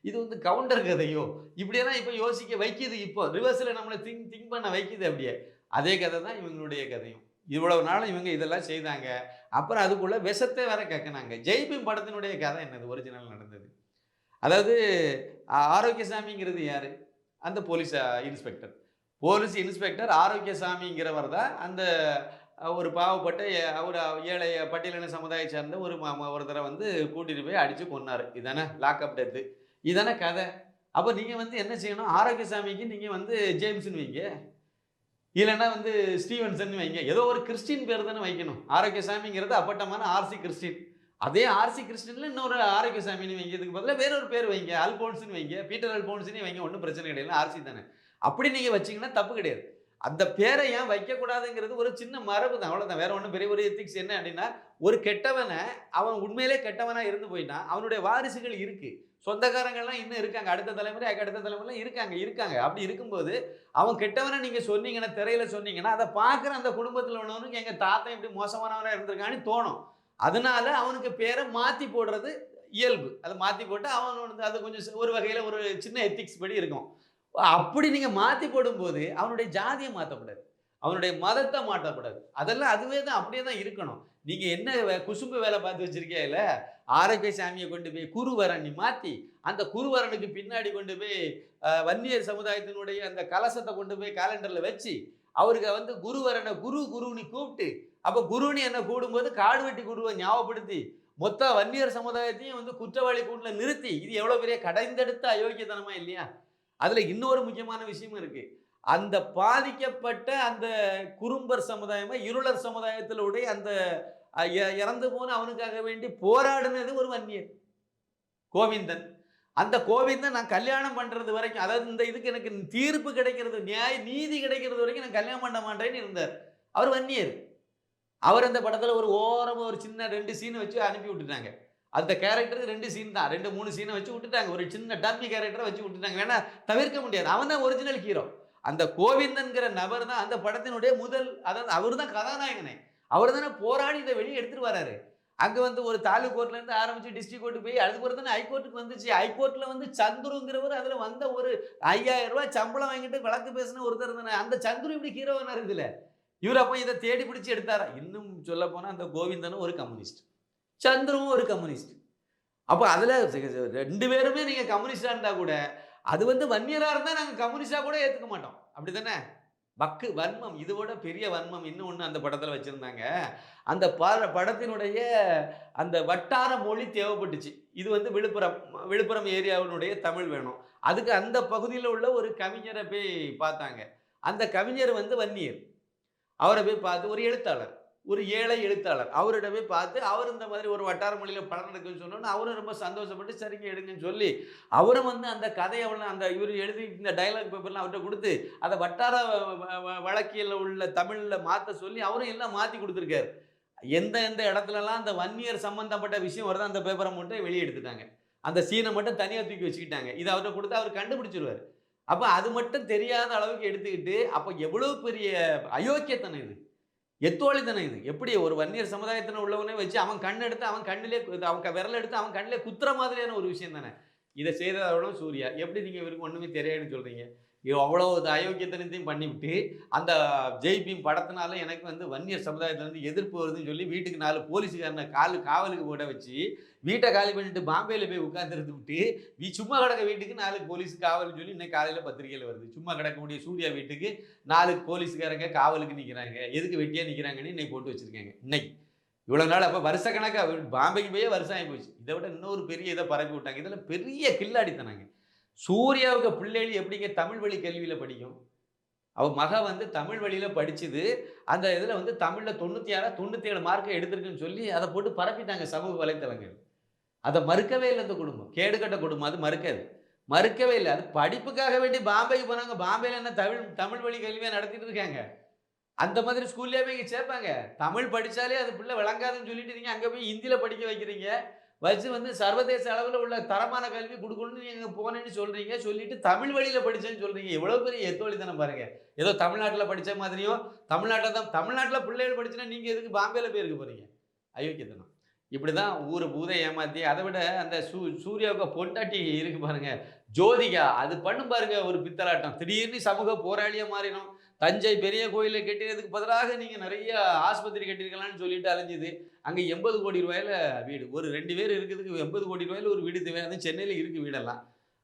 இது வந்து கவுண்டர் கதையோ, இப்படியெல்லாம் இப்போ யோசிக்க வைக்கிது. இப்போ ரிவர்ஸில் நம்மளை திங்க் பண்ண வைக்கிது. அப்படியே அதே கதை தான் இவங்களுடைய கதையும். இவ்வளவு நாளும் இவங்க இதெல்லாம் செய்தாங்க. அப்புறம் அதுக்குள்ளே விஷத்தை வேற கக்கினாங்க. ஜெய்பீம் படத்தினுடைய கதை என்னது ஒரிஜினல் நடந்தது. அதாவது ஆரோக்கியசாமிங்கிறது யார்? அந்த போலீஸ் இன்ஸ்பெக்டர் ஆரோக்கியசாமிங்கிறவர் தான் அந்த ஒரு பாவப்பட்ட ஒரு ஏழை பட்டியலின சமுதாயம் சார்ந்த ஒருத்தரை வந்து கூட்டிட்டு போய் அடிச்சு கொன்னாரு. இதானே லாக்அப் டெத்து, இதானே கதை. அப்போ நீங்கள் வந்து என்ன செய்யணும், ஆரோக்கியசாமிக்கு நீங்கள் வந்து ஜேம்ஸ்ன்னு வைங்க, இல்லைன்னா வந்து ஸ்டீவன்சன் வைங்க, ஏதோ ஒரு கிறிஸ்டின் பேர் தானே வைக்கணும். ஆரோக்கியசாமிங்கிறது அப்பட்டமான ஆர்சி கிறிஸ்டின். அதே ஆர்சி கிறிஸ்டின்ல இன்னொரு ஆரோக்கியசாமின்னு வைங்க, இதுக்கு பதிலாக வேற ஒரு பேர் வைங்க, அல்போன்ஸ்னு வைங்க, பீட்டர் அல்போன்ஸ்னே வைங்க, ஒன்றும் பிரச்சனை கிடையாது, ஆர்சி தானே. அப்படி நீங்கள் வச்சிங்கன்னா தப்பு கிடையாது. அந்த பேரை ஏன் வைக்கக்கூடாதுங்கிறது ஒரு சின்ன மரபு தான், அவ்வளோதான். வேற ஒன்றும் பெரிய ஒரு எத்திக்ஸ் என்ன அப்படின்னா, ஒரு கெட்டவனை அவன் உண்மையிலே கெட்டவனாக இருந்து போயிட்டான், அவனுடைய வாரிசுகள் இருக்கு, சொந்தக்காரங்கள்லாம் இன்னும் இருக்காங்க, அடுத்த தலைமுறைலாம் இருக்காங்க. அப்படி இருக்கும்போது அவன் கெட்டவனை நீங்கள் சொன்னீங்கன்னா, திரையில சொன்னீங்கன்னா, அதை பார்க்குற அந்த குடும்பத்தில் உள்ளவனுக்கு எங்கள் தாத்தன் இப்படி மோசமானவனாக இருந்திருக்கான்னு தோணும். அதனால அவனுக்கு பேரை மாற்றி போடுறது இயல்பு. அதை மாற்றி போட்டு அவன் வந்து அது கொஞ்சம் ஒரு வகையில் ஒரு சின்ன எத்திக்ஸ் படி இருக்கும். அப்படி நீங்கள் மாற்றி போடும்போது அவனுடைய ஜாதியை மாற்றக்கூடாது, அவனுடைய மதத்தை மாற்றக்கூடாது. அதெல்லாம் அதுவே தான், அப்படியே தான் இருக்கணும். நீங்கள் என்ன குசும்பு வேலை பார்த்து வச்சிருக்கீல, ஆரோக்கியசாமியை கொண்டு போய் குருவரணி மாற்றி அந்த குருவரனுக்கு பின்னாடி கொண்டு போய் வன்னியர் சமுதாயத்தினுடைய அந்த கலசத்தை கொண்டு போய் காலண்டரில் வச்சு அவருக்கு வந்து குருவரனை குருன்னு கூப்பிட்டு, அப்போ குருன்னு என்ன கூடும்போது காடு வெட்டி குருவை ஞாபகப்படுத்தி மொத்த வன்னியர் சமுதாயத்தையும் வந்து குற்றவாளி கூண்டில் நிறுத்தி, இது எவ்வளோ பெரிய கடைந்தெடுத்த அயோக்கியத்தனமா இல்லையா? அதில் இன்னொரு முக்கியமான விஷயமும் இருக்குது. அந்த பாதிக்கப்பட்ட அந்த குறும்பர் சமுதாயமா இருளர் சமுதாயத்திலுடைய அந்த இறந்து போன அவனுக்காக வேண்டி போராடினது ஒரு வன்னியர் கோவிந்தன். அந்த கோவிந்தன் நான் கல்யாணம் பண்ணுறது வரைக்கும், அதாவது இந்த இதுக்கு எனக்கு தீர்ப்பு கிடைக்கிறது, நீதி கிடைக்கிறது வரைக்கும் நான் கல்யாணம் பண்ண மாட்டேன்னு இருந்தார். அவர் வன்னியர். அவர் அந்த படத்தில் ஒரு ஓரமாக ஒரு சின்ன 2 சீனை வச்சு அனுப்பி விட்டுட்டாங்க. அந்த கேரக்டருக்கு 2 சீன் தான், 2-3 சீனை வச்சு விட்டுட்டாங்க. ஒரு சின்ன டம்மி கேரக்டரை வச்சு விட்டுட்டாங்க. வேணா தவிர்க்க முடியாது, அவன் தான் ஒரிஜினல் ஹீரோ. அந்த கோவிந்தன்கிற நபர் தான் அந்த படத்தினுடைய முதல், அதாவது அவர் தான் கதாநாயகனே. அவர் தானே போராடி இதை வெளியே எடுத்துட்டு வராரு. அங்கே வந்து ஒரு தாலுக் கோர்ட்லேருந்து ஆரம்பிச்சு டிஸ்ட்ரிக்ட் கோர்ட்டு போய் அதுக்கு தானே ஹைகோர்ட்டுக்கு வந்துச்சு. ஹைகோர்ட்டில் வந்து சந்துருங்கிறவர் அதில் வந்த ஒரு 5000 ரூபாய் சம்பளம் வாங்கிட்டு வழக்கு பேசின ஒருத்தர் தானே. அந்த சந்துரு இப்படி ஹீரோவான இருக்குதுல்ல, இவர் அப்போ இதை தேடி பிடிச்சி எடுத்தாரா? இன்னும் சொல்ல போனால் அந்த கோவிந்தனும் ஒரு கம்யூனிஸ்ட், சந்துருவும் ஒரு கம்யூனிஸ்ட். அப்போ அதில் 2 பேருமே நீங்கள் கம்யூனிஸ்டாக இருந்தால் கூட அது வந்து வன்னியராக இருந்தால் நாங்கள் கம்யூனிஸ்டாக கூட ஏற்றுக்க மாட்டோம், அப்படி தானே? வன்மம், இதோட பெரிய வன்மம் இன்னும் ஒன்று அந்த படத்தில் வச்சுருந்தாங்க. அந்த படத்தினுடைய அந்த வட்டார மொழி தேவைப்பட்டுச்சு. இது வந்து விழுப்புரம் ஏரியாவினுடைய தமிழ் வேணும். அதுக்கு அந்த பகுதியில் உள்ள ஒரு கவிஞரை போய் பார்த்தாங்க. அந்த கவிஞர் வந்து வன்னியர். அவரை போய் பார்த்து, ஒரு எழுத்தாளர், ஒரு ஏழை எழுத்தாளர், அவர்கிட்ட போய் பார்த்து அவர் இந்த மாதிரி ஒரு வட்டார மொழியில் படம் நடக்குன்னு சொன்னோன்னு அவரும் ரொம்ப சந்தோஷப்பட்டு சரிங்க எடுங்கன்னு சொல்லி அவரும் வந்து அந்த கதையை அந்த இவர் எழுதி இந்த டைலாக் பேப்பர்லாம் அவர்கிட்ட கொடுத்து அதை வட்டார வழக்கில் உள்ள தமிழில் மாற்ற சொல்லி அவரும் எல்லாம் மாற்றி கொடுத்துருக்காரு. எந்த இடத்துலலாம் அந்த வன்னியர் சம்பந்தப்பட்ட விஷயம் வருதோ அந்த பேப்பரை மட்டும் வெளியே எடுத்துட்டாங்க, அந்த சீனை மட்டும் தனியாக தூக்கி வச்சுக்கிட்டாங்க. இதை அவர்கிட்ட கொடுத்து அவர் கண்டுபிடிச்சிருவார். அப்போ அது மட்டும் தெரியாத அளவுக்கு எடுத்துக்கிட்டு, அப்போ எவ்வளோ பெரிய அயோக்கியத்தனம் இது, எத்தோழித்தனம் இது. எப்படி ஒரு வன்னியர் சமுதாயத்தின உள்ளவனே வச்சு அவன் கண் எடுத்து அவன் கண்ணிலே அவன் விரல் எடுத்து அவன் கண்ணிலே குத்துற மாதிரியான ஒரு விஷயம் தானே. இதை செய்ததோட சூர்யா எப்படி நீங்கள் இவருக்கு ஒன்றுமே தெரியாதுன்னு சொல்கிறீங்க? அவ்வளோ அயோக்கியத்தனத்தையும் பண்ணிவிட்டு அந்த ஜெய்பீம் படத்தினால எனக்கு வந்து வன்னியர் சமுதாயத்திலேருந்து எதிர்ப்பு வருதுன்னு சொல்லி வீட்டுக்கு 4 போலீஸுக்காரனை காவலுக்கு போட வச்சு வீட்டை காலி பண்ணிட்டு பாம்பேயில் போய் உட்காந்துருந்து விட்டு சும்மா கிடக்க வீட்டுக்கு 4 போலீஸ் காவல்னு சொல்லி இன்னைக்கு காலையில் பத்திரிகையில் வருது. சும்மா கிடக்கக்கூடிய சூர்யா வீட்டுக்கு 4 போலீஸுக்காரங்க காவலுக்கு நிற்கிறாங்க, எதுக்கு வெட்டியாக நிற்கிறாங்கன்னு இன்னைக்கு போட்டு வச்சுருக்காங்க. இன்னைக்கு இவ்வளோ நாள் அப்போ வருஷக்கணக்காக பாம்பேக்கு போய் வருஷம் ஆகி போச்சு. இதை விட இன்னொரு பெரிய இதை பரப்பி விட்டாங்க. இதில் பெரிய கில்லாடித்தனாங்க. சூர்யாவுக்கு பிள்ளைகள் எப்படிங்க தமிழ் வழி கல்வியில் படிக்கும்? அவள் மக வந்து தமிழ் வழியில் படிச்சுது, அந்த இதில் வந்து தமிழில் 97 மார்க்கை எடுத்திருக்குன்னு சொல்லி அதை போட்டு பரப்பிட்டாங்க சமூக வலைத்தளங்கள். அதை மறுக்கவே இல்லை அந்த குடும்பம், கேடுகட்ட குடும்பம். அது மறுக்கவே இல்லை. அது படிப்புக்காக வேண்டி பாம்பேக்கு போனாங்க. பாம்பேயில் என்ன தமிழ் வழி கல்வியாக நடத்திட்டு இருக்காங்க. அந்த மாதிரி ஸ்கூல்லேயே போய் இங்கே சேர்ப்பாங்க. தமிழ் படித்தாலே அது பிள்ளை விளங்காதுன்னு சொல்லிட்டு நீங்கள் அங்கே போய் ஹிந்தியில் படிக்க வைக்கிறீங்க. வச்சு வந்து சர்வதேச அளவில் உள்ள தரமான கல்வி கொடுக்கணும்னு நீங்கள் போனேன்னு சொல்கிறீங்க. சொல்லிட்டு தமிழ் வழியில் படித்தேன்னு சொல்கிறீங்க. எவ்வளோ பெரிய எத்தோழித்தனம் பாருங்கள். ஏதோ தமிழ்நாட்டில் படித்த மாதிரியும் தமிழ்நாட்டில் பிள்ளைகள் படிச்சுன்னா நீங்கள் எதுக்கு பாம்பேயில் போயிருக்க போகிறீங்க? அயோக்கியத்தனம். இப்படி தான் ஊரை பூதை ஏமாற்றி. அதை விட அந்த சூர்யாவுக்கு பொண்டாட்டி இருக்கு பாருங்க, ஜோதிகா, அது பண்ணும் பாருங்க ஒரு பித்தலாட்டம். திடீர்னு சமூக போராளியாக மாறினோம். தஞ்சை பெரிய கோயிலை கட்டினதுக்கு பதிலாக நீங்கள் நிறைய ஆஸ்பத்திரி கட்டிருக்கலாம்னு சொல்லிட்டு அலைஞ்சிது. அங்கே 80 கோடி ரூபாயில் வீடு, ஒரு 2 பேர் இருக்கிறதுக்கு 80 கோடி ரூபாயில் ஒரு வீடு தேவை. அது சென்னையில் இருக்குது வீடெல்லாம்.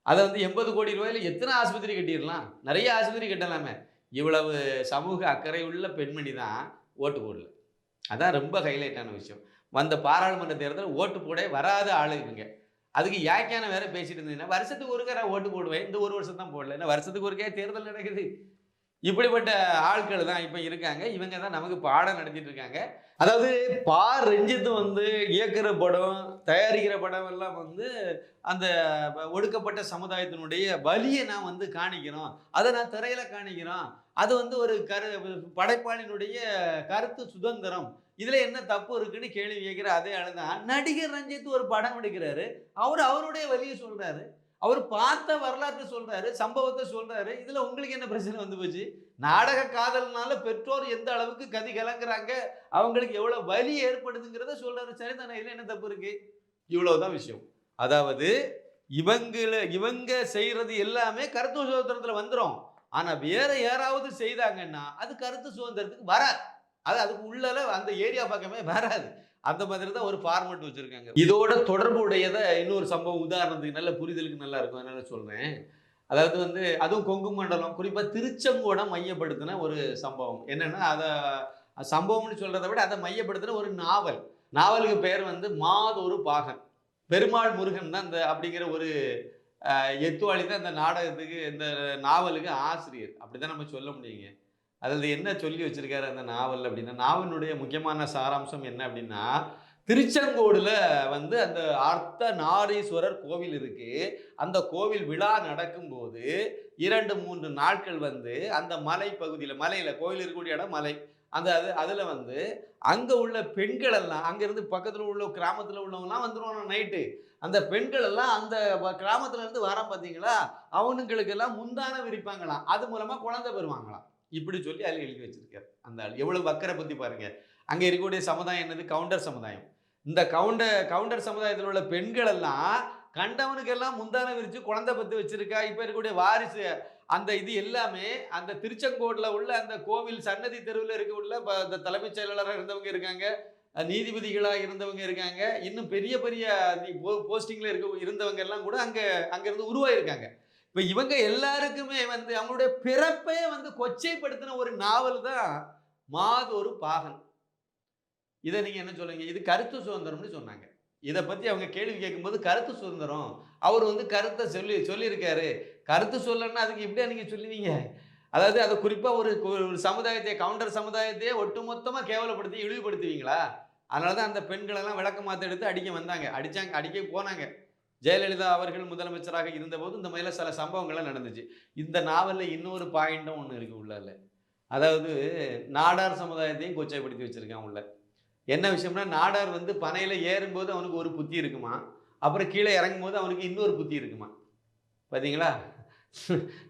அதை வந்து 80 கோடி ரூபாயில எத்தனை ஆஸ்பத்திரி கட்டிடலாம், நிறைய ஆஸ்பத்திரி கட்டலாமே. இவ்வளவு சமூக அக்கறை உள்ள பெண்மணி தான் ஓட்டு போடல. அதான் ரொம்ப ஹைலைட்டான விஷயம். வந்த பாராளுமன்ற தேர்தல் ஓட்டு போட வராத ஆளுங்க. அதுக்கு யாக்கியான வேற பேசிட்டு இருந்தீங்கன்னா, வருஷத்துக்கு ஒருக்கா நான் ஓட்டு போடுவேன், இந்த ஒரு வருஷம் தான் போடல, ஏன்னா வருஷத்துக்கு ஒருக்கே தேர்தல் நடக்குது. இப்படிப்பட்ட ஆட்கள் தான் இப்போ இருக்காங்க. இவங்க தான் நமக்கு பாடம் நடத்திட்டு இருக்காங்க. அதாவது ரஞ்சித் வந்து இயக்குற படம், தயாரிக்கிற படம் எல்லாம் வந்து அந்த ஒடுக்கப்பட்ட சமுதாயத்தினுடைய வலியை நான் வந்து காணிக்கிறோம், அதை நான் திரையில காணிக்கிறோம், அது வந்து ஒரு படைப்பாளினுடைய கருத்து சுதந்திரம், இதுல என்ன தப்பு இருக்குன்னு கேள்வி கேட்கிற அதே ஆளுதான் நடிகர் ரஞ்சித் ஒரு படம் எடுக்கிறாரு. அவருடைய வலியை சொல்றாரு, அவர் பார்த்த வரலாற்றை சொல்றாரு, சம்பவத்தை சொல்றாரு. இதுல உங்களுக்கு என்ன பிரச்சனை வந்து போச்சு? நாடக காதல்னால பெற்றோர் எந்த அளவுக்கு கதி கலங்குறாங்க, அவங்களுக்கு எவ்வளவு வலி ஏற்படுதுங்கிறத சொல்றாரு. சரிதானே? இதுல என்ன தப்பு இருக்கு? இவ்வளவுதான் விஷயம். அதாவது இவங்க செய்யறது எல்லாமே கருத்து சுதந்திரத்துல வந்துடும். ஆனா வேற யாராவது செய்தாங்கன்னா அது கருத்து சுதந்திரத்துக்கு வராது. அதுக்கு உள்ளல அந்த ஏரியா பக்கமே வராது. அந்த மாதிரி தான் ஒரு ஃபார்மட் வச்சிருக்காங்க. இதோட தொடர்புடையத இன்னொரு சம்பவம் உதாரணத்துக்கு நல்ல புரிதலுக்கு நல்லா இருக்கும், அதனால சொல்றேன். அதாவது வந்து அதுவும் கொங்கு மண்டலம், குறிப்பா திருச்செங்கோடம் மையப்படுத்தின ஒரு சம்பவம். என்னன்னா அதை சம்பவம்னு சொல்றதை விட அதை மையப்படுத்தின ஒரு நாவலுக்கு பேர் வந்து மாதொரு பாகன். பெருமாள் முருகன் தான் இந்த அப்படிங்கிற ஒரு எத்துவாளி தான் இந்த நாடகத்துக்கு, இந்த நாவலுக்கு ஆசிரியர். அப்படிதான் நம்ம சொல்ல முடியுங்க. அதாவது என்ன சொல்லி வச்சிருக்காரு அந்த நாவல் அப்படின்னா, நாவலுடைய முக்கியமான சாராம்சம் என்ன அப்படின்னா, திருச்செங்கோடுல வந்து அந்த அர்த்தநாரீஸ்வரர் கோவில் இருக்கு. அந்த கோவில் விழா நடக்கும்போது 2-3 நாட்கள் வந்து அந்த மலையில கோவில் இருக்கக்கூடிய இடம் மலை, அதுல வந்து அங்க உள்ள பெண்கள் எல்லாம், அங்கிருந்து பக்கத்துல உள்ள கிராமத்துல உள்ளவங்கலாம் வந்துருவாங்க நைட்டு. அந்த பெண்கள் எல்லாம் அந்த கிராமத்துல இருந்து வர பார்த்தீங்களா, அவனுங்களுக்கு எல்லாம் முந்தான விரிப்பாங்களாம், அது மூலமா குழந்தை பெறுவாங்களாம். இப்படி சொல்லி அதில் எழுதி வச்சிருக்காரு. அந்த ஆள் எவ்வளவு வக்கரை பத்தி பாருங்க. அங்க இருக்கக்கூடிய சமுதாயம் என்னது? கவுண்டர் சமுதாயம். இந்த கவுண்டர் சமுதாயத்தில் உள்ள பெண்கள் எல்லாம் கண்டவனுக்கெல்லாம் முந்தான விரிச்சு குழந்தை பத்து வச்சிருக்கா. இப்ப இருக்கக்கூடிய வாரிசு அந்த இது எல்லாமே அந்த திருச்செங்கோடுல உள்ள அந்த கோவில் சன்னதி தெருவில் இருக்க உள்ள அந்த தலைமைச் செயலாளராக இருந்தவங்க இருக்காங்க, நீதிபதிகளாக இருந்தவங்க இருக்காங்க, இன்னும் பெரிய பெரிய போஸ்டிங்ல இருந்தவங்க எல்லாம் கூட அங்கிருந்து உருவாயிருக்காங்க. இப்ப இவங்க எல்லாருக்குமே வந்து அவங்களுடைய பிறப்பே வந்து கொச்சைப்படுத்தின ஒரு நாவல் தான் மாதொரு பாகன். இதை நீங்க என்ன சொல்லுங்க? இது கருத்து சுதந்திரம்னு சொன்னாங்க. இதை பத்தி அவங்க கேள்வி கேட்கும்போது கருத்து சுதந்திரம், அவர் வந்து கருத்தை சொல்லியிருக்காரு. கருத்து சொல்லணும்னா அதுக்கு இப்படியா நீங்க சொல்லுவீங்க? அதாவது அதை குறிப்பா ஒரு சமுதாயத்தை, கவுண்டர் சமுதாயத்தையே ஒட்டுமொத்தமா கேவலப்படுத்தி இழிவுபடுத்துவீங்களா? அதனாலதான் அந்த பெண்கள் எல்லாம் விளக்க மாத்த எடுத்து அடிக்க போனாங்க. ஜெயலலிதா அவர்கள் முதலமைச்சராக இருந்தபோது இந்த மாதிரிலாம் சில சம்பவங்கள்லாம் நடந்துச்சு. இந்த நாவலில் இன்னொரு பாயிண்ட்டும் ஒன்று இருக்கு உள்ள. அதாவது நாடார் சமுதாயத்தையும் கொச்சைப்படுத்தி வச்சிருக்கான் உள்ள. என்ன விஷயம்னா, நாடார் வந்து பனையில ஏறும்போது அவனுக்கு ஒரு புத்தி இருக்குமா, அப்புறம் கீழே இறங்கும் போது அவனுக்கு இன்னொரு புத்தி இருக்குமா. பார்த்தீங்களா?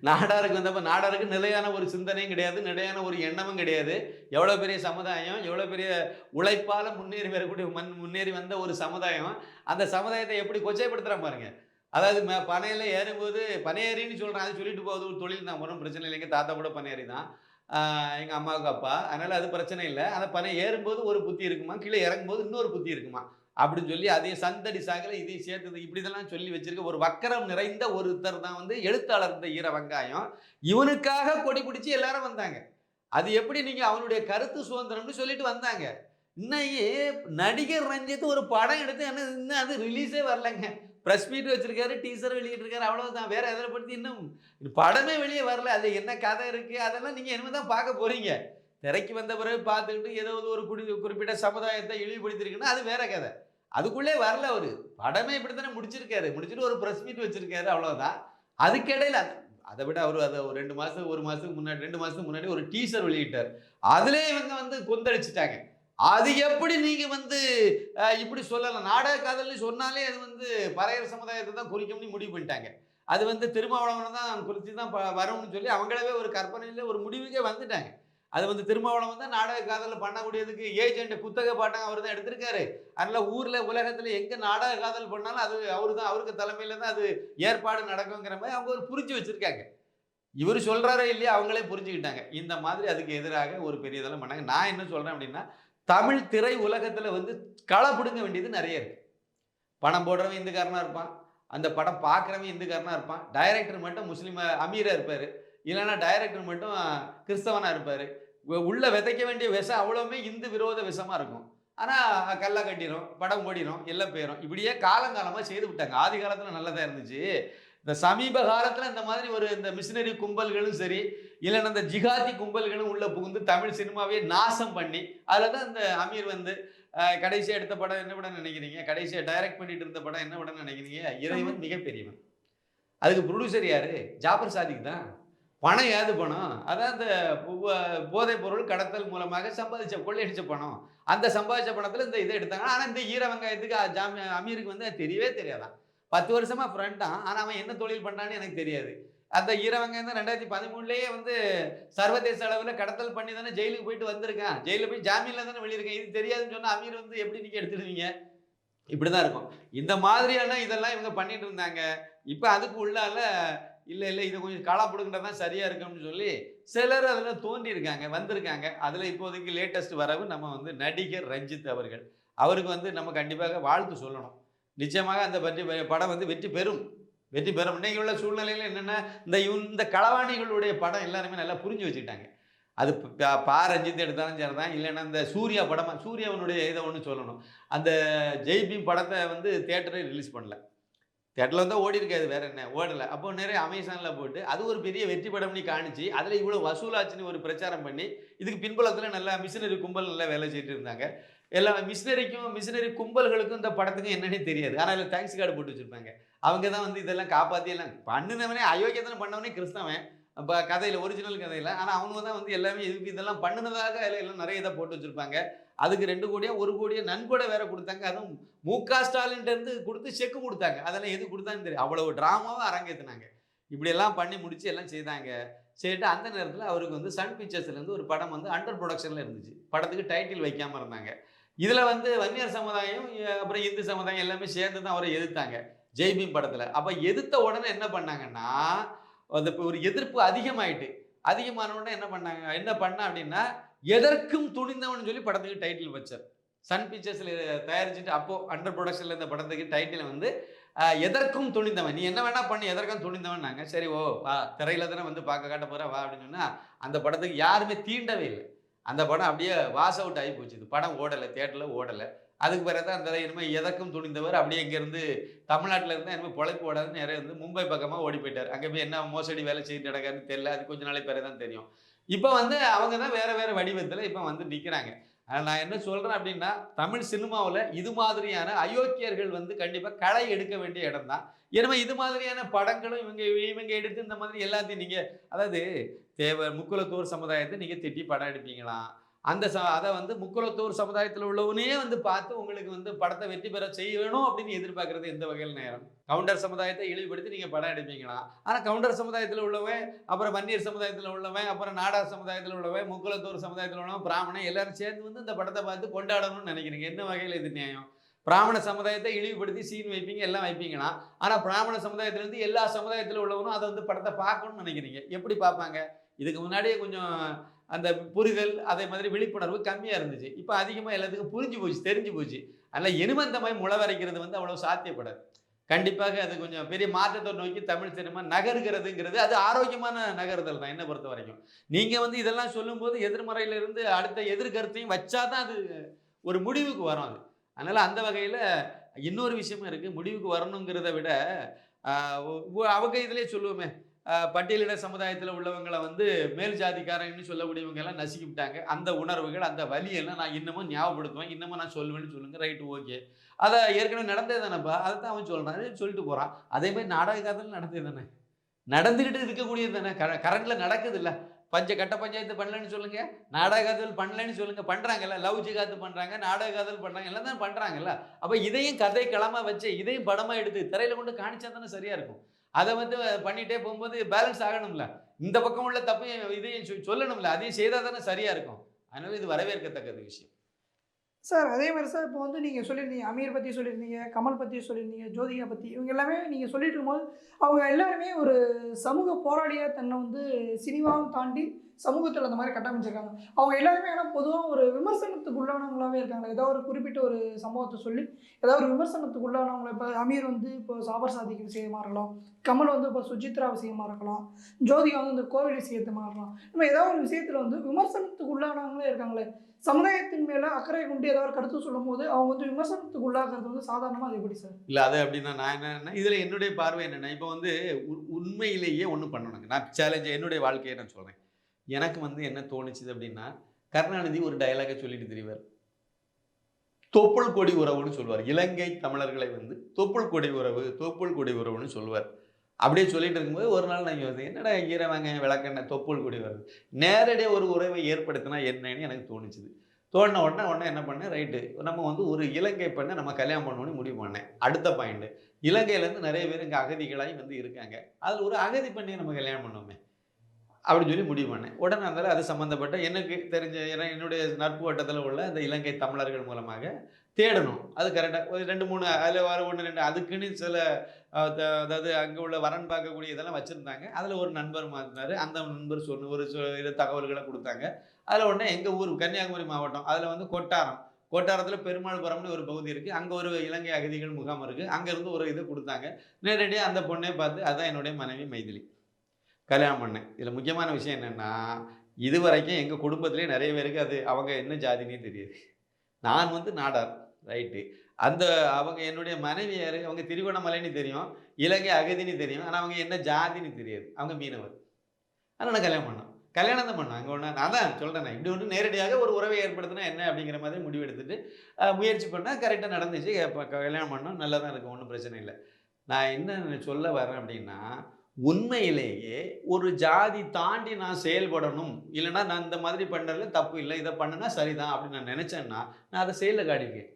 நாடாருக்கு வந்தப்போ நாடாருக்கு நிலையான ஒரு சிந்தனையும் கிடையாது, நிலையான ஒரு எண்ணமும் கிடையாது. எவ்வளோ பெரிய சமுதாயம், எவ்வளோ பெரிய உழைப்பால் முன்னேறி வந்த ஒரு சமுதாயம், அந்த சமுதாயத்தை எப்படி கொச்சைப்படுத்துகிறான் பாருங்க. அதாவது பனையில ஏறும்போது பனையேறின்னு சொல்கிறான், அது சொல்லிட்டு போகுது, ஒரு தொழில் தான், வரும் பிரச்சனை இல்லைங்க. தாத்தா கூட பனையேறி தான், எங்கள் அம்மாவுக்கு அப்பா, அதனால் அது பிரச்சனை இல்லை. அந்த பனை ஏறும்போது ஒரு புத்தி இருக்குமா, கீழே இறங்கும்போது இன்னொரு புத்தி இருக்குமா அப்படின்னு சொல்லி அதையும் சந்தடி சாகல இதையும் சேர்த்தது, இப்படி இதெல்லாம் சொல்லி வச்சிருக்க ஒரு வக்கரம் நிறைந்த ஒருத்தர் தான் வந்து எழுத்தாளர் இந்த ஈர வெங்காயம். இவனுக்காக கொடி பிடிச்சி எல்லாரும் வந்தாங்க. அது எப்படி நீங்க அவனுடைய கருத்து சுதந்திரம்னு சொல்லிட்டு வந்தாங்க. இன்னைக்கு நடிகர் ரஞ்சித் ஒரு படம் எடுத்து இன்னும் அது ரிலீஸே வரலங்க. ப்ரெஸ் மீட் வச்சிருக்காரு, டீசர் வெளியிட்டிருக்காரு, அவ்வளவுதான். வேற எதை பற்றி இன்னும் படமே வெளியே வரல. அது என்ன கதை இருக்கு அதெல்லாம் நீங்க இனிமேதான் பார்க்க போறீங்க. திரைக்கு வந்த பிறகு பார்த்துக்கிட்டு ஏதாவது ஒரு குறிப்பிட்ட சமுதாயத்தை இழிவுபடுத்திருக்குன்னா அது வேற கதை. அதுக்குள்ளே வரல. ஒரு படமே இப்படித்தானே முடிச்சிட்டு ஒரு ப்ரெஸ் மீட் வச்சிருக்காரு, அவ்வளவுதான். அதுக்கிடையில அதை விட அவர் அதை ஒரு 2 மாசத்துக்கு முன்னாடி ஒரு டீசர் வெளியிட்டார். அதுல இவங்க வந்து கொந்தளிச்சுட்டாங்க. அது எப்படி நீங்க வந்து இப்படி சொல்லலாம்? நாடக காதல்னு சொன்னாலே அது வந்து பறையர் சமுதாயத்தை தான் குறிக்கும்னு முடிவு பண்ணிட்டாங்க. அது வந்து திருமாவளவனை தான் குறித்து தான் வரும்னு சொல்லி அவங்களவே ஒரு கற்பனையில ஒரு முடிவுக்கே வந்துட்டாங்க. அது வந்து திருமாவளவன் தான் நாடக காதல் பண்ணக்கூடியதுக்கு ஏஜென்ட் குத்தகை பாட்டம் அவர் தான் எடுத்திருக்காரு. அதனால ஊர்ல உலகத்துல எங்க நாடக காதல் பண்ணாலும் அது அவருக்கு தலைமையில தான் அது ஏற்பாடு நடக்குங்கிற மாதிரி அவங்க ஒரு புரிஞ்சு வச்சிருக்காங்க. இவர் சொல்றாரே இல்லையா, அவங்களே புரிஞ்சுக்கிட்டாங்க. இந்த மாதிரி அதுக்கு எதிராக ஒரு பெரிய இதெல்லாம் பண்ணாங்க. நான் என்ன சொல்றேன் அப்படின்னா, தமிழ் திரை உலகத்துல வந்து களை பிடுங்க வேண்டியது நிறைய இருக்கு. பணம் போடுறவன் இந்துக்காரனா இருப்பான், அந்த படம் பார்க்குறவன் இந்துக்காரனாக இருப்பான், டைரக்டர் மட்டும் முஸ்லீம் அமீராக இருப்பார், இல்லைன்னா டைரக்டர் மட்டும் கிறிஸ்தவனாக இருப்பார். உள்ள விதைக்க வேண்டிய விஷம் அவ்வளவுமே இந்து விரோத விஷமாக இருக்கும். ஆனால் கல்லா கட்டிடும், படம் ஓடிடும், எல்லாம் போயிடும். இப்படியே காலங்காலமாக செய்து விட்டாங்க. ஆதி காலத்தில் நல்லதாக இருந்துச்சு. இந்த சமீப காலத்தில் இந்த மாதிரி இந்த மிஷினரி கும்பல்களும் சரி, இல்லைன்னா இந்த ஜிகாதி கும்பல்களும் உள்ள புகுந்து தமிழ் சினிமாவே நாசம் பண்ணி, அதில் தான் இந்த அமீர் கடைசியாக எடுத்த படம் என்ன படம் நினைக்கிறீங்க? கடைசியாக டைரக்ட் பண்ணிட்டு இருந்த படம் என்ன படம் நினைக்கிறீங்க? இறைவன் மிகப்பெரியவன். அதுக்கு ப்ரொடியூசர் யாரு? ஜாபர் சாதிக் தான். பணம் ஏது பணம்? அதான் இந்த போதைப் பொருள் கடத்தல் மூலமாக கொள்ளையடிச்ச பணம். அந்த சம்பாதிச்ச பணத்தில் இந்த இதை எடுத்தாங்க. ஆனால் இந்த ஈர வெங்காயத்துக்கு அமீருக்கு தெரியவே தெரியாதான். 10 வருஷமா ஃப்ரெண்டான். ஆனால் அவன் என்ன தொழில் பண்ணான்னு எனக்கு தெரியாது. அந்த ஈர வெங்காயம் தான் 2013 சர்வதேச அளவில் கடத்தல் பண்ணி தானே ஜெயிலுக்கு போயிட்டு வந்திருக்கான். ஜெயிலில் போய் ஜாமீனில் தானே வெளியிருக்கேன். இது தெரியாதுன்னு சொன்னால் அமீர் எப்படி நீங்கள் எடுத்துடுவீங்க? இப்படி தான் இருக்கும். இந்த மாதிரியான இதெல்லாம் இவங்க பண்ணிட்டு இருந்தாங்க. இப்போ அதுக்கு உள்ளால இல்லை இதை கொஞ்சம் காலாப்படுகின்றது தான் சரியாக இருக்கும்னு சொல்லி சிலர் அதில் தோன்றியிருக்காங்க, வந்திருக்காங்க. அதில் இப்போதைக்கு லேட்டஸ்ட் வரவு நம்ம நடிகர் ரஞ்சித் அவர்கள். அவருக்கு நம்ம கண்டிப்பாக வாழ்த்து சொல்லணும். நிச்சயமாக அந்த படம் வெற்றி பெறும். இன்னைக்கு உள்ள சூழ்நிலையில் என்னென்னா இந்த களவாணிகளுடைய படம் எல்லாருமே நல்லா புரிஞ்சு வச்சுக்கிட்டாங்க. அது ரஞ்சித் எடுத்தாலும் சரி தான், இல்லைன்னா இந்த சூர்யா படமாக சூர்யாவனுடைய இதை ஒன்று சொல்லணும். அந்த ஜெய்பீம் படத்தை தியேட்டரே ரிலீஸ் பண்ணல. தேட்டரில் ஓடி இருக்காது, வேற என்ன ஓடலை. அப்போ நிறைய அமேசானில் போட்டு அது ஒரு பெரிய வெற்றி படம்னு காணிச்சு அதில் இவ்வளோ வசூலாச்சுன்னு ஒரு பிரச்சாரம் பண்ணி இதுக்கு பின்புலத்தில் நல்லா மிஷினரி கும்பல் நல்லா வேலை செய்துட்டு இருந்தாங்க. எல்லா மிஷினரி கும்பல்களுக்கும் இந்த படத்துக்கும் என்னன்னே தெரியாது. ஆனால் அதில் தேங்க்ஸ் கார்டு போட்டு வச்சுருப்பாங்க. அவங்க தான் இதெல்லாம் காப்பாற்றி எல்லாம் பண்ணினவனே, அயோக்கியத்தனை பண்ணவனே கிறிஸ்தவன். இப்போ கதையில் ஒரிஜினல் கதையில். ஆனால் அவங்க தான் எல்லாமே இதெல்லாம் பண்ணினதாக அதில் எல்லாம் நிறைய இதை போட்டு வச்சுருப்பாங்க. அதுக்கு 2 கோடியா 1 கோடியா நன்கொடை வேற கொடுத்தாங்க. அதுவும் மு.க. ஸ்டாலின்ட்டு கொடுத்து செக்கு கொடுத்தாங்க. அதெல்லாம் எது கொடுத்தான்னு தெரியும். அவ்வளவு ட்ராமாவும் அரங்கேற்றினாங்க. இப்படியெல்லாம் பண்ணி முடிச்சு எல்லாம் செய்தாங்க. செய்துட்டு அந்த நேரத்தில் அவருக்கு சன் பிக்சர்ஸ்லேருந்து ஒரு படம் அண்டர் ப்ரொடக்ஷனில் இருந்துச்சு. படத்துக்கு டைட்டில் வைக்காமல் இருந்தாங்க. இதில் வன்னியர் சமுதாயம் அப்புறம் இந்து சமுதாயம் எல்லாமே சேர்ந்து தான் அவரை எதிர்த்தாங்க ஜெய்பீம் படத்தில். அப்போ எதிர்த்த உடனே என்ன பண்ணாங்கன்னா ஒரு எதிர்ப்பு அதிகமான உடனே என்ன பண்ணா அப்படின்னா எதற்கும் துணிந்தவன் சொல்லி படத்துக்கு டைட்டில் வச்சார். சன் பிக்சர்ஸில் தயாரிச்சுட்டு அப்போ அண்டர் ப்ரொடக்ஷனில் இந்த படத்துக்கு டைட்டில் எதற்கும் துணிந்தவன், நீ என்ன வேணா பண்ணி எதற்கும் துணிந்தவன். நாங்கள் சரி வா திரையில தானே பார்க்க காட்ட போகிறேன் வா அப்படின்னு சொன்னால் அந்த படத்துக்கு யாருமே தீண்டவே இல்லை. அந்த படம் அப்படியே வாஷ் அவுட் ஆகி போச்சு. படம் ஓடலை, தியேட்டரில் ஓடலை. அதுக்கு பிறகு தான் அந்த இனிமேல் எதற்கும் துணிந்தவர் அப்படியே இங்கேருந்து தமிழ்நாட்டில் இருந்தால் இனிமேல் பொழைப்பு ஓடாதுன்னு நிறைய மும்பை பக்கமாக ஓடி போயிட்டார். அங்கே போய் என்ன மோசடி வேலை செய்துட்டு நடக்காதுன்னு தெரியல. அது கொஞ்ச நாளைக்கு பிறகு தான் தெரியும். இப்போ அவங்க தான் வேறு வடிவத்தில் இப்போ நிற்கிறாங்க. நான் என்ன சொல்கிறேன் அப்படின்னா தமிழ் சினிமாவில் இது மாதிரியான அயோக்கியர்கள் கண்டிப்பாக களை எடுக்க வேண்டிய இடம் தான். ஏன்னா இது மாதிரியான படங்களும் இவங்க எடுத்து இந்த மாதிரி எல்லாத்தையும் நீங்கள் அதாவது முக்குலத்தோர் சமுதாயத்தை நீங்கள் திட்டி படம் எடுப்பீங்களாம். அதை முக்குலத்தோர் சமுதாயத்தில் உள்ளவனே பார்த்து உங்களுக்கு படத்தை வெற்றி பெற செய்யணும் அப்படின்னு எதிர்பார்க்கறது எந்த வகையில் நேரம்? கவுண்டர் சமுதாயத்தை இழிவுபடுத்தி நீங்கள் படம் எடுப்பீங்களாம். ஆனால் கவுண்டர் சமுதாயத்தில் உள்ளவன், அப்புறம் வன்னியர் சமுதாயத்தில் உள்ளவன், அப்புறம் நாடார் சமுதாயத்தில் உள்ளவன், முக்குலத்தோர் சமுதாயத்தில் உள்ளவன், பிராமணன் எல்லாரும் சேர்ந்து இந்த படத்தை பார்த்து கொண்டாடணும்னு நினைக்கிறீங்க. என்ன வகையில் இது நியாயம்? பிராமண சமுதாயத்தை இழிவுபடுத்தி சீன் வைப்பீங்க, எல்லாம் வைப்பீங்கன்னா, ஆனால் பிராமண சமுதாயத்திலேருந்து எல்லா சமுதாயத்தில் உள்ளவனும் அதை படத்தை பார்க்கணும்னு நினைக்கிறீங்க. எப்படி பார்ப்பாங்க? இதுக்கு முன்னாடியே கொஞ்சம் அந்த புரிதல் அதே மாதிரி விழிப்புணர்வு கம்மியாக இருந்துச்சு. இப்போ அதிகமாக எல்லாத்துக்கும் புரிஞ்சு போச்சு, தெரிஞ்சு போச்சு. அதனால் இனிமந்தமாய் முளவரைக்கிறது அவ்வளோ சாத்தியப்படாது. கண்டிப்பாக அது கொஞ்சம் பெரிய மாற்றத்தை நோக்கி தமிழ் சினிமா நகருகிறதுங்கிறது அது ஆரோக்கியமான நகருதல் தான் என்னை பொறுத்த வரைக்கும். நீங்கள் இதெல்லாம் சொல்லும்போது எதிர்மறையிலிருந்து அடுத்த எதிர்கருத்தையும் வச்சா தான் அது ஒரு முடிவுக்கு வரும். அது அதனால் அந்த வகையில் இன்னொரு விஷயமும் இருக்குது. முடிவுக்கு வரணுங்கிறத விட அவங்க இதிலே சொல்லுவோமே, பட்டியலிட சமுதாயத்தில் உள்ளவங்களை மேல் ஜாதிக்காரன்னு சொல்லக்கூடியவங்க எல்லாம் நசுக்கி விட்டாங்க. அந்த உணர்வுகள் அந்த வலியெல்லாம் நான் இன்னமும் ஞாபகப்படுத்துவேன், இன்னமும் நான் சொல்லுவேன்னு சொல்லுங்கள். Right, okay. அதை ஏற்கனவே நடந்தே தானேப்பா, அதை தான் அவன் சொல்கிறான், அதே சொல்லிட்டு போகிறான். அதே மாதிரி நாடக காதல் நடந்தது தானே, நடந்துக்கிட்டு இருக்கக்கூடியது தானே, கரண்டில் நடக்குது இல்லை. கட்ட பஞ்சாயத்து பண்ணலன்னு சொல்லுங்கள், நாடக காதல் பண்ணலன்னு சொல்லுங்கள். பண்ணுறாங்கல்ல, லவ் ஜிகாத்து பண்ணுறாங்க, நாடக காதல் பண்ணுறாங்க, எல்லாம் தான் பண்ணுறாங்கல்ல. அப்போ இதையும் கதை களமாக வச்சு இதையும் படமாக எடுத்து திரையில் கொண்டு காணிச்சா தானே சரியாக இருக்கும். அதை பண்ணிகிட்டே போகும்போது பேலன்ஸ் ஆகணும்ல. இந்த பக்கம் உள்ள தப்பையும் இதையும் சொல்லணும்ல, அதையும் செய்தால் தானே சரியாக இருக்கும். அதனால இது வரவேற்கத்தக்கது விஷயம். சார் அதே மாதிரி சார் இப்போ வந்து நீங்கள் சொல்லியிருந்தீங்க அமீர் பற்றி சொல்லியிருந்தீங்க, கமல் பற்றி சொல்லியிருந்தீங்க, ஜோதிகா பற்றி இவங்க எல்லாமே நீங்கள் சொல்லிட்டு இருக்கும்போது அவங்க எல்லாருமே ஒரு சமூக போராளியாக தன்னை வந்து சினிமாவும் தாண்டி சமூகத்தில் அந்த மாதிரி கட்டமைச்சிருக்காங்க. அவங்க எல்லாருமே ஆனால் பொதுவாக ஒரு விமர்சனத்துக்கு உள்ளானவங்களாகவே இருக்காங்க. ஏதோ ஒரு குறிப்பிட்ட ஒரு சம்பவத்தை சொல்லி ஏதோ ஒரு விமர்சனத்துக்கு உள்ளானவங்களை இப்போ அமீர் வந்து இப்போ சாபர் சாதிக்கு விஷயமா இருக்கலாம், கமல் வந்து இப்போ சுஜித்ரா விஷயமா இருக்கலாம், ஜோதிகா வந்து இந்த கோவில் விஷயத்தமாக இருக்கலாம். நம்ம ஏதோ ஒரு விஷயத்தில் வந்து விமர்சனத்துக்கு உள்ளானவங்களே இருக்காங்களே, சமுதாயத்தின் மேலே அக்கறை கொண்டு ஏதாவது ஒரு கருத்து சொல்லும்போது அவங்க வந்து விமர்சனத்துக்கு உள்ளாகிறது வந்து சாதாரணமாக அது எப்படி சார்? இல்லை அது அப்படின்னா நான் என்னன்னா இதில் என்னுடைய பார்வை என்னென்னா இப்போ வந்து உண்மையிலேயே ஒன்று பண்ணணுங்க. நான் சேலஞ்சு என்னுடைய வாழ்க்கையை நான் சொல்கிறேன். எனக்கு வந்து என்ன தோணுச்சுது அப்படின்னா, கருணாநிதி ஒரு டயலாகை சொல்லிட்டு தெரிவார். தொப்புள் கொடி உறவுன்னு சொல்லுவார். இலங்கை தமிழர்களை வந்து தொப்புள் கொடி உறவு, தொப்புள் கொடி உறவுன்னு சொல்லுவார். அப்படியே சொல்லிட்டு இருக்கும்போது ஒரு நாள் நான் யோசித்தேன், என்னடா ஈரவங்க விளக்கெண்ணெய் தொப்புள் கொடி வருது, நேரடியாக ஒரு உறவை ஏற்படுத்தினா என்னன்னு எனக்கு தோணுச்சுது. தோணின உடனே என்ன பண்ணேன், ரைட்டு நம்ம வந்து ஒரு இலங்கை பெண்ணை நம்ம கல்யாணம் பண்ணணும்னு முடிவு பண்ணேன். அடுத்த பாயிண்ட், இலங்கையிலேருந்து நிறைய பேர் இங்கே அகதிகளாகி வந்து இருக்காங்க, அதில் ஒரு அகதி பெண்ணை நம்ம கல்யாணம் பண்ணோமே அப்படின்னு சொல்லி முடிவு பண்ணேன். உடனே இருந்தாலும் அது சம்மந்தப்பட்ட எனக்கு தெரிஞ்ச என்னுடைய நட்பு வட்டத்தில் உள்ள இந்த இலங்கை தமிழர்கள் மூலமாக தேடணும். அது கரெக்டாக ஒரு 2-3 அதில் வர 1-2 அதுக்குன்னு சில அதாவது அங்கே உள்ள வரன் பார்க்கக்கூடிய இதெல்லாம் வச்சுருந்தாங்க. அதில் ஒரு நண்பர் இருந்தார். அந்த நண்பர் ஒரு இது தகவல்களை கொடுத்தாங்க. அதில் உடனே எங்கள் ஊர் கன்னியாகுமரி மாவட்டம், அதில் வந்து கொட்டாரத்தில் பெருமாள்புரம்னு ஒரு பகுதி இருக்குது. அங்கே ஒரு இலங்கை அகதிகள் முகாம் இருக்குது. அங்கேருந்து ஒரு இது கொடுத்தாங்க. நேரடியாக அந்த பொண்ணை பார்த்து அதான் என்னுடைய மனைவி மைதிலி கல்யாணம் பண்ணேன். இதில் முக்கியமான விஷயம் என்னென்னா, இது வரைக்கும் எங்கள் குடும்பத்திலே நிறைய பேருக்கு அது அவங்க என்ன ஜாதினே தெரியாது. நான் வந்து நாடார், ரைட்டு. அந்த அவங்க என்னுடைய மனைவி யார், அவங்க திருவண்ணாமலைன்னு தெரியும், இலங்கை அகதின்னு தெரியும். ஆனால் அவங்க என்ன ஜாதின்னு தெரியாது. அவங்க மீனவர். ஆனால் நான் கல்யாணம் பண்ணோம். கல்யாணம் தான் பண்ணோம். அங்கே ஒன்று நான் தான் சொல்கிறேன், இப்படி ஒன்று நேரடியாக ஒரு உறவை ஏற்படுத்தினா என்ன அப்படிங்கிற மாதிரி முடிவு எடுத்துகிட்டு முயற்சி பண்ணால் கரெக்டாக நடந்துச்சு. கல்யாணம் பண்ணோம், நல்லா தான் இருக்கும், ஒன்றும் பிரச்சனை இல்லை. நான் என்ன சொல்ல வரேன் அப்படின்னா, உண்மையிலேயே ஒரு ஜாதி தாண்டி நான் செயல்படணும், இல்லைன்னா நான் இந்த மாதிரி பண்ணுறதுல தப்பு இல்லை, இதை பண்ணுனா சரிதான் அப்படின்னு நான் நினச்சேன்னா நான் அதை செயலில் காட்டியிருக்கேன்.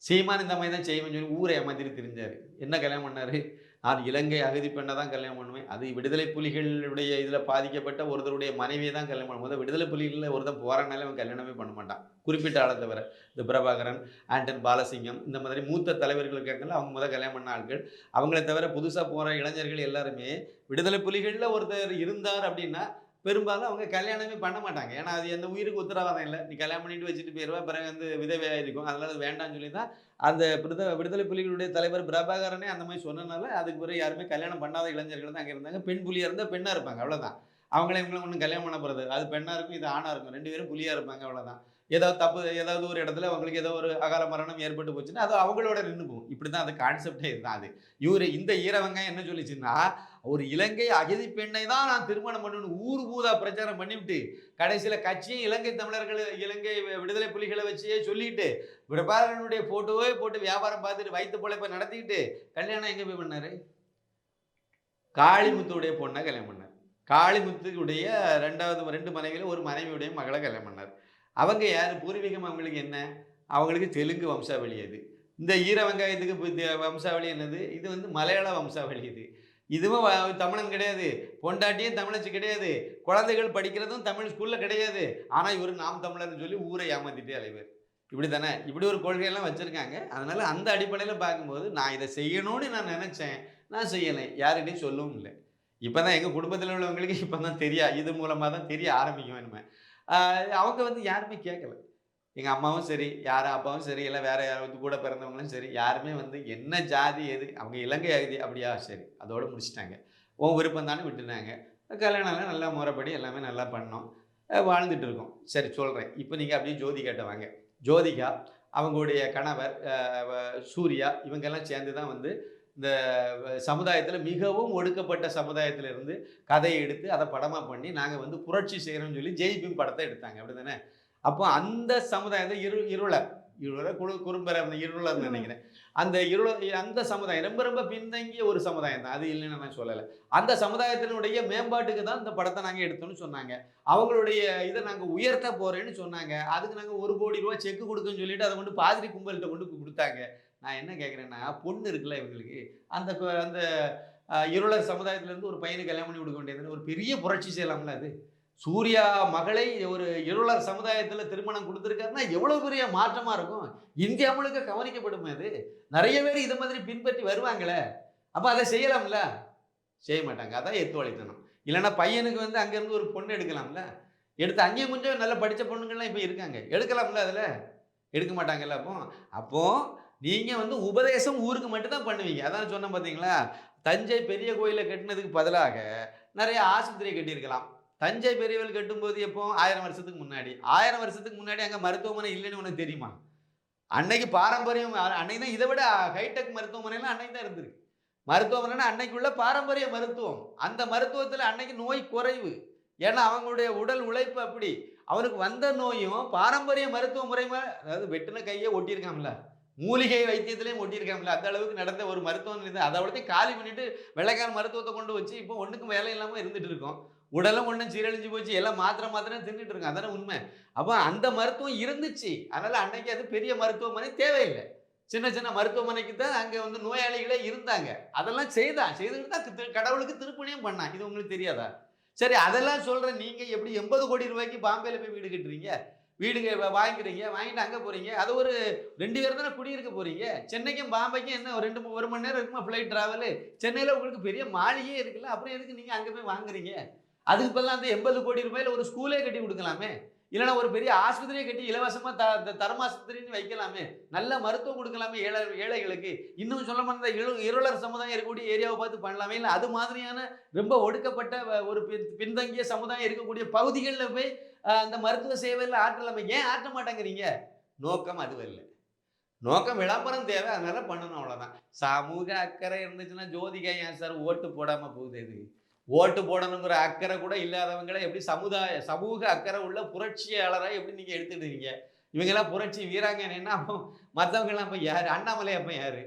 சீமான் இந்த மாதிரி தான் செய்வேன்னு சொல்லி ஊரை ஏமாத்திட்டு தெரிஞ்சார். என்ன கல்யாணம் பண்ணார், நான் இலங்கை அகதி பெண்ணை தான் கல்யாணம் பண்ணுவேன், அது விடுதலை புலிகளுடைய இதில் பாதிக்கப்பட்ட ஒருத்தருடைய மனைவியை தான் கல்யாணம் பண்ணும்போது, விடுதலை புலிகளில் ஒருத்தன் போகிறனால அவன் கல்யாணமே பண்ண மாட்டான். குறிப்பிட்ட ஆளை தவிர இந்த பிரபாகரன், ஆண்டன் பாலசிங்கம் இந்த மாதிரி மூத்த தலைவர்கள் இருக்காங்கல்ல, அவங்க கல்யாணம் பண்ண ஆட்கள். அவங்கள தவிர புதுசாக போகிற இளைஞர்கள் எல்லாருமே விடுதலை புலிகளில் ஒருத்தர் இருந்தார் அப்படின்னா பெரும்பாலும் அவங்க கல்யாணமே பண்ண மாட்டாங்க. ஏன்னா அது எந்த உயிருக்கு உத்தரவாதம் இல்லை, நீ கல்யாணம் பண்ணிட்டு வச்சுட்டு போயிடுவா, பிறகு வந்து விதவையாக இருக்கும், அதனால வேண்டாம்னு சொல்லி தான் அந்த விடுதலை புலிகளுடைய தலைவர் பிரபாகரனே அந்த மாதிரி சொன்னனால அதுக்கு பிறகு யாருமே கல்யாணம் பண்ணாத இளைஞர்கள் தான் அங்கே இருந்தாங்க. பெண் புலியாக இருந்தால் பெண்ணாக இருப்பாங்க, அவ்வளோதான். இவங்களும் ஒன்றும் கல்யாணம் பண்ண போகிறது, அது பெண்ணாக இருக்கும், இது ஆணாக இருக்கும், 2 பேரும் புலியாக இருப்பாங்க, அவ்வளோதான். ஏதாவது ஒரு இடத்துல அவங்களுக்கு ஏதோ ஒரு அகால மரணம் ஏற்பட்டு போச்சுன்னா அது அவங்களோட நின்று போகும். இப்படி தான் அது கான்செப்டே இதுதான். அது இந்த ஈரவங்காயம் என்ன சொல்லிச்சுன்னா, ஒரு இலங்கை அகதி பெண்ணை தான் நான் திருமணம் பண்ணணும்னு ஊர் ஊதா பிரச்சாரம் பண்ணிவிட்டு கடைசியில் கட்சியும் இலங்கை தமிழர்கள் இலங்கை விடுதலை புலிகளை வச்சே சொல்லிட்டு பிரபாகரனுடைய போட்டோவே போட்டு வியாபாரம் பார்த்துட்டு வயிற்று பொழைப்பை நடத்திக்கிட்டு கல்யாணம் எங்கே போய் பண்ணார், காளிமுத்துடைய பொண்ணை கல்யாணம் பண்ணார். காளிமுத்துடைய 2 மனைவியில் ஒரு மனைவியுடைய மகளை கல்யாணம் பண்ணார். அவங்க யார், பூர்வீகம் அவங்களுக்கு என்ன, அவங்களுக்கு தெலுங்கு வம்சாவளி. அது இந்த ஈர வெங்காயத்துக்கு வம்சாவளி என்னது, இது வந்து மலையாள வம்சாவளி. இதுவும் தமிழன் கிடையாது, பொண்டாட்டியும் தமிழச்சு கிடையாது, குழந்தைகள் படிக்கிறதும் தமிழ் ஸ்கூலில் கிடையாது. ஆனால் இவர் நாம் தமிழர்னு சொல்லி ஊரை ஏமாத்திட்டே அலைவர். இப்படி தானே, இப்படி ஒரு கொள்கையெல்லாம் வச்சுருக்காங்க. அதனால் அந்த அடிப்படையில் பார்க்கும்போது நான் இதை செய்யணும்னு நான் நினச்சேன், நான் செய்யலை, யார்கிட்டையும் சொல்லவும் இல்லை. இப்போ தான் எங்கள் குடும்பத்தில் உள்ளவங்களுக்கு இப்போ தான் இது மூலமாக தான் தெரிய ஆரம்பிக்கும். இனிமே அவங்க வந்து யாருமே கேட்கல. எங்கள் அம்மாவும் சரி, அப்பாவும் சரி, இல்லை வேறு யாராவது கூட பிறந்தவங்களும் சரி, யாருமே வந்து என்ன ஜாதி எது, அவங்க இலங்கை அகதி அப்படியா, சரி அதோடு முடிச்சிட்டாங்க, உன் விருப்பம் தானே விட்டுனாங்க. கல்யாணம்லாம் நல்லா முறைப்படி எல்லாமே நல்லா பண்ணோம், வாழ்ந்துட்டு இருக்கோம். சரி சொல்கிறேன், இப்போ நீங்கள் அப்படியே ஜோதிகாட்ட வாங்க. ஜோதிகா அவங்களுடைய கணவர் சூர்யா இவங்கெல்லாம் சேர்ந்து தான் வந்து இந்த சமுதாயத்தில் மிகவும் ஒடுக்கப்பட்ட சமுதாயத்திலிருந்து கதையை எடுத்து அதை படமாக பண்ணி நாங்கள் வந்து புரட்சி செய்கிறோம்னு சொல்லி ஜெய்பீம் படத்தை எடுத்தாங்க, அப்படி தானே. அப்போ அந்த சமுதாயத்தை இருளர் குறும்பர் அந்த இருளர்னு நினைக்கிறேன். அந்த சமுதாயம் ரொம்ப ரொம்ப பின்தங்கிய ஒரு சமுதாயம் தான், அது இல்லைன்னு நான் சொல்லலை. அந்த சமுதாயத்தினுடைய மேம்பாட்டுக்கு தான் இந்த படத்தை நாங்கள் எடுத்தோம்னு சொன்னாங்க. அவங்களுடைய இதை நாங்கள் உயர்த்த போகிறேன்னு சொன்னாங்க. அதுக்கு நாங்கள் 1 கோடி ரூபா செக்கு கொடுக்குன்னு சொல்லிட்டு அதை கொண்டு பாதிரி கும்பல்கிட்ட கொண்டு கொடுத்தாங்க. நான் என்ன கேட்குறேன்னா, பொண்ணு இருக்குல்ல இவங்களுக்கு, அந்த இருளர் சமுதாயத்திலேருந்து ஒரு பையனுக்கு கல்யாணம் பண்ணி கொடுக்க வேண்டியது ஒரு பெரிய புரட்சி செய்யலாம்ல. அது சூர்யா மகளை ஒரு இருளர் சமுதாயத்தில் திருமணம் கொடுத்துருக்காருன்னா எவ்வளோ பெரிய மாற்றமாக இருக்கும். இந்தியா முழுக்க கவனிக்கப்படும். அது நிறைய பேர் இதை மாதிரி பின்பற்றி வருவாங்களே, அப்போ அதை செய்யலாம்ல, செய்ய மாட்டாங்க. அதான் எத்துவழித்தனம். இல்லைன்னா பையனுக்கு வந்து அங்கேருந்து ஒரு பொண்ணு எடுக்கலாம்ல, எடுத்து அங்கேயும் கொஞ்சம் நல்லா படித்த பொண்ணுங்கள்லாம் இப்போ இருக்காங்க, எடுக்கலாம்ல, அதில் எடுக்க மாட்டாங்கல்ல. அப்போ நீங்கள் வந்து உபதேசம் ஊருக்கு மட்டும்தான் பண்ணுவீங்க. அதான் சொன்னேன் பார்த்தீங்களா, தஞ்சை பெரிய கோயிலை கட்டினதுக்கு பதிலாக நிறைய ஆஸ்பத்திரியை கட்டியிருக்கலாம். தஞ்சை பெரியவள் கட்டும்போது எப்போ 1000 வருஷத்துக்கு முன்னாடி, 1000 வருஷத்துக்கு முன்னாடி அங்கே மருத்துவமனை இல்லைன்னு உனக்கு தெரியுமா? அன்னைக்கு பாரம்பரியம், அன்னைக்கு தான் இதை விட ஹைடெக் மருத்துவமனைலாம் அன்னைக்கு தான் இருந்திருக்கு. மருத்துவமனைனா அன்னைக்குள்ள பாரம்பரிய மருத்துவம். அந்த மருத்துவத்தில் அன்னைக்கு நோய் குறைவு. ஏன்னா அவங்களுடைய உடல் உழைப்பு அப்படி. அவனுக்கு வந்த நோயும் பாரம்பரிய மருத்துவ முறைமை, அதாவது வெட்டின கையை ஒட்டியிருக்காமல, மூலிகை வைத்தியத்திலையும் ஒட்டியிருக்காமல, அந்த அளவுக்கு நடந்த ஒரு மருத்துவம் இருந்தது. அதை விட காலி பண்ணிட்டு வெள்ளைக்கார மருத்துவத்தை கொண்டு வச்சு இப்போ ஒன்றுக்கும் வேலை இல்லாமல் இருந்துட்டு இருக்கோம். உடலும் ஒன்றும் சீரழிஞ்சு போச்சு, எல்லாம் மாத்திரை தின்னுட்டு இருக்கோம். அதான உண்மை. அப்போ அந்த மருத்துவம் இருந்துச்சு. அதனால அன்னைக்கு அது பெரிய மருத்துவமனை தேவையில்லை. சின்ன சின்ன மருத்துவமனைக்கு தான் அங்கே வந்து நோயாளிகளே இருந்தாங்க. அதெல்லாம் செய்துக்கிட்டு தான் கடவுளுக்கு திருப்பணியும் பண்ணான். இது உங்களுக்கு தெரியாதா? சரி, அதெல்லாம் சொல்கிறேன். நீங்கள் எப்படி 80 கோடி ரூபாய்க்கு பாம்பேல போய் வீடு கட்டுறீங்க, வீடு வாங்கிக்கிறீங்க, வாங்கிட்டு அங்கே போகிறீங்க, அது ஒரு 2 பேர் தானே குடியிருக்க போகிறீங்க. சென்னைக்கும் பாம்பேக்கும் என்ன ஒரு 1 மணி நேரம் இருக்குமா ஃப்ளைட் ட்ராவலு? சென்னையில் உங்களுக்கு பெரிய மாளிகையே இருக்குல்ல, அப்புறம் எதுக்கு நீங்கள் அங்கே போய் வாங்குறீங்க? அதுக்கு பதிலாக அந்த 80 கோடி ரூபாயில் ஒரு ஸ்கூலே கட்டி கொடுக்கலாமே, இல்லைனா ஒரு பெரிய ஆஸ்பத்திரியை கட்டி இலவசமாக தரமாஸ்பத்திரின்னு வைக்கலாமே, நல்ல மருத்துவம் கொடுக்கலாமே ஏழைகளுக்கு. இன்னும் சொல்ல மாதிரி இருளர் சமுதாயம் இருக்கக்கூடிய ஏரியாவை பார்த்து பண்ணலாமே. இல்லை அது மாதிரியான ரொம்ப ஒடுக்கப்பட்ட ஒரு பின்தங்கிய சமுதாயம் இருக்கக்கூடிய பகுதிகளில் போய் அந்த மருத்துவ சேவையில் ஆற்றலாமே. ஏன் ஆற்ற மாட்டேங்கிறீங்க? நோக்கம் அதுவல்ல. நோக்கம் விளம்பரம் தேவை, அதனால பண்ணணும், அவ்வளோதான். சமூக அக்கறை இருந்துச்சுன்னா ஜோதிகா ஏன் சார் ஓட்டு போடாமல் போகுது? இது ஓட்டு போடணுங்கிற அக்கறை கூட இல்லாதவங்களை எப்படி சமூக அக்கறை உள்ள புரட்சியாளராக எப்படி நீங்கள் எடுத்துடுறீங்க? இவங்கெல்லாம் புரட்சி வீராங்கனைன்னா அப்போ மற்றவங்கெல்லாம் அப்போ யார்? அண்ணாமலை அப்போ யார்?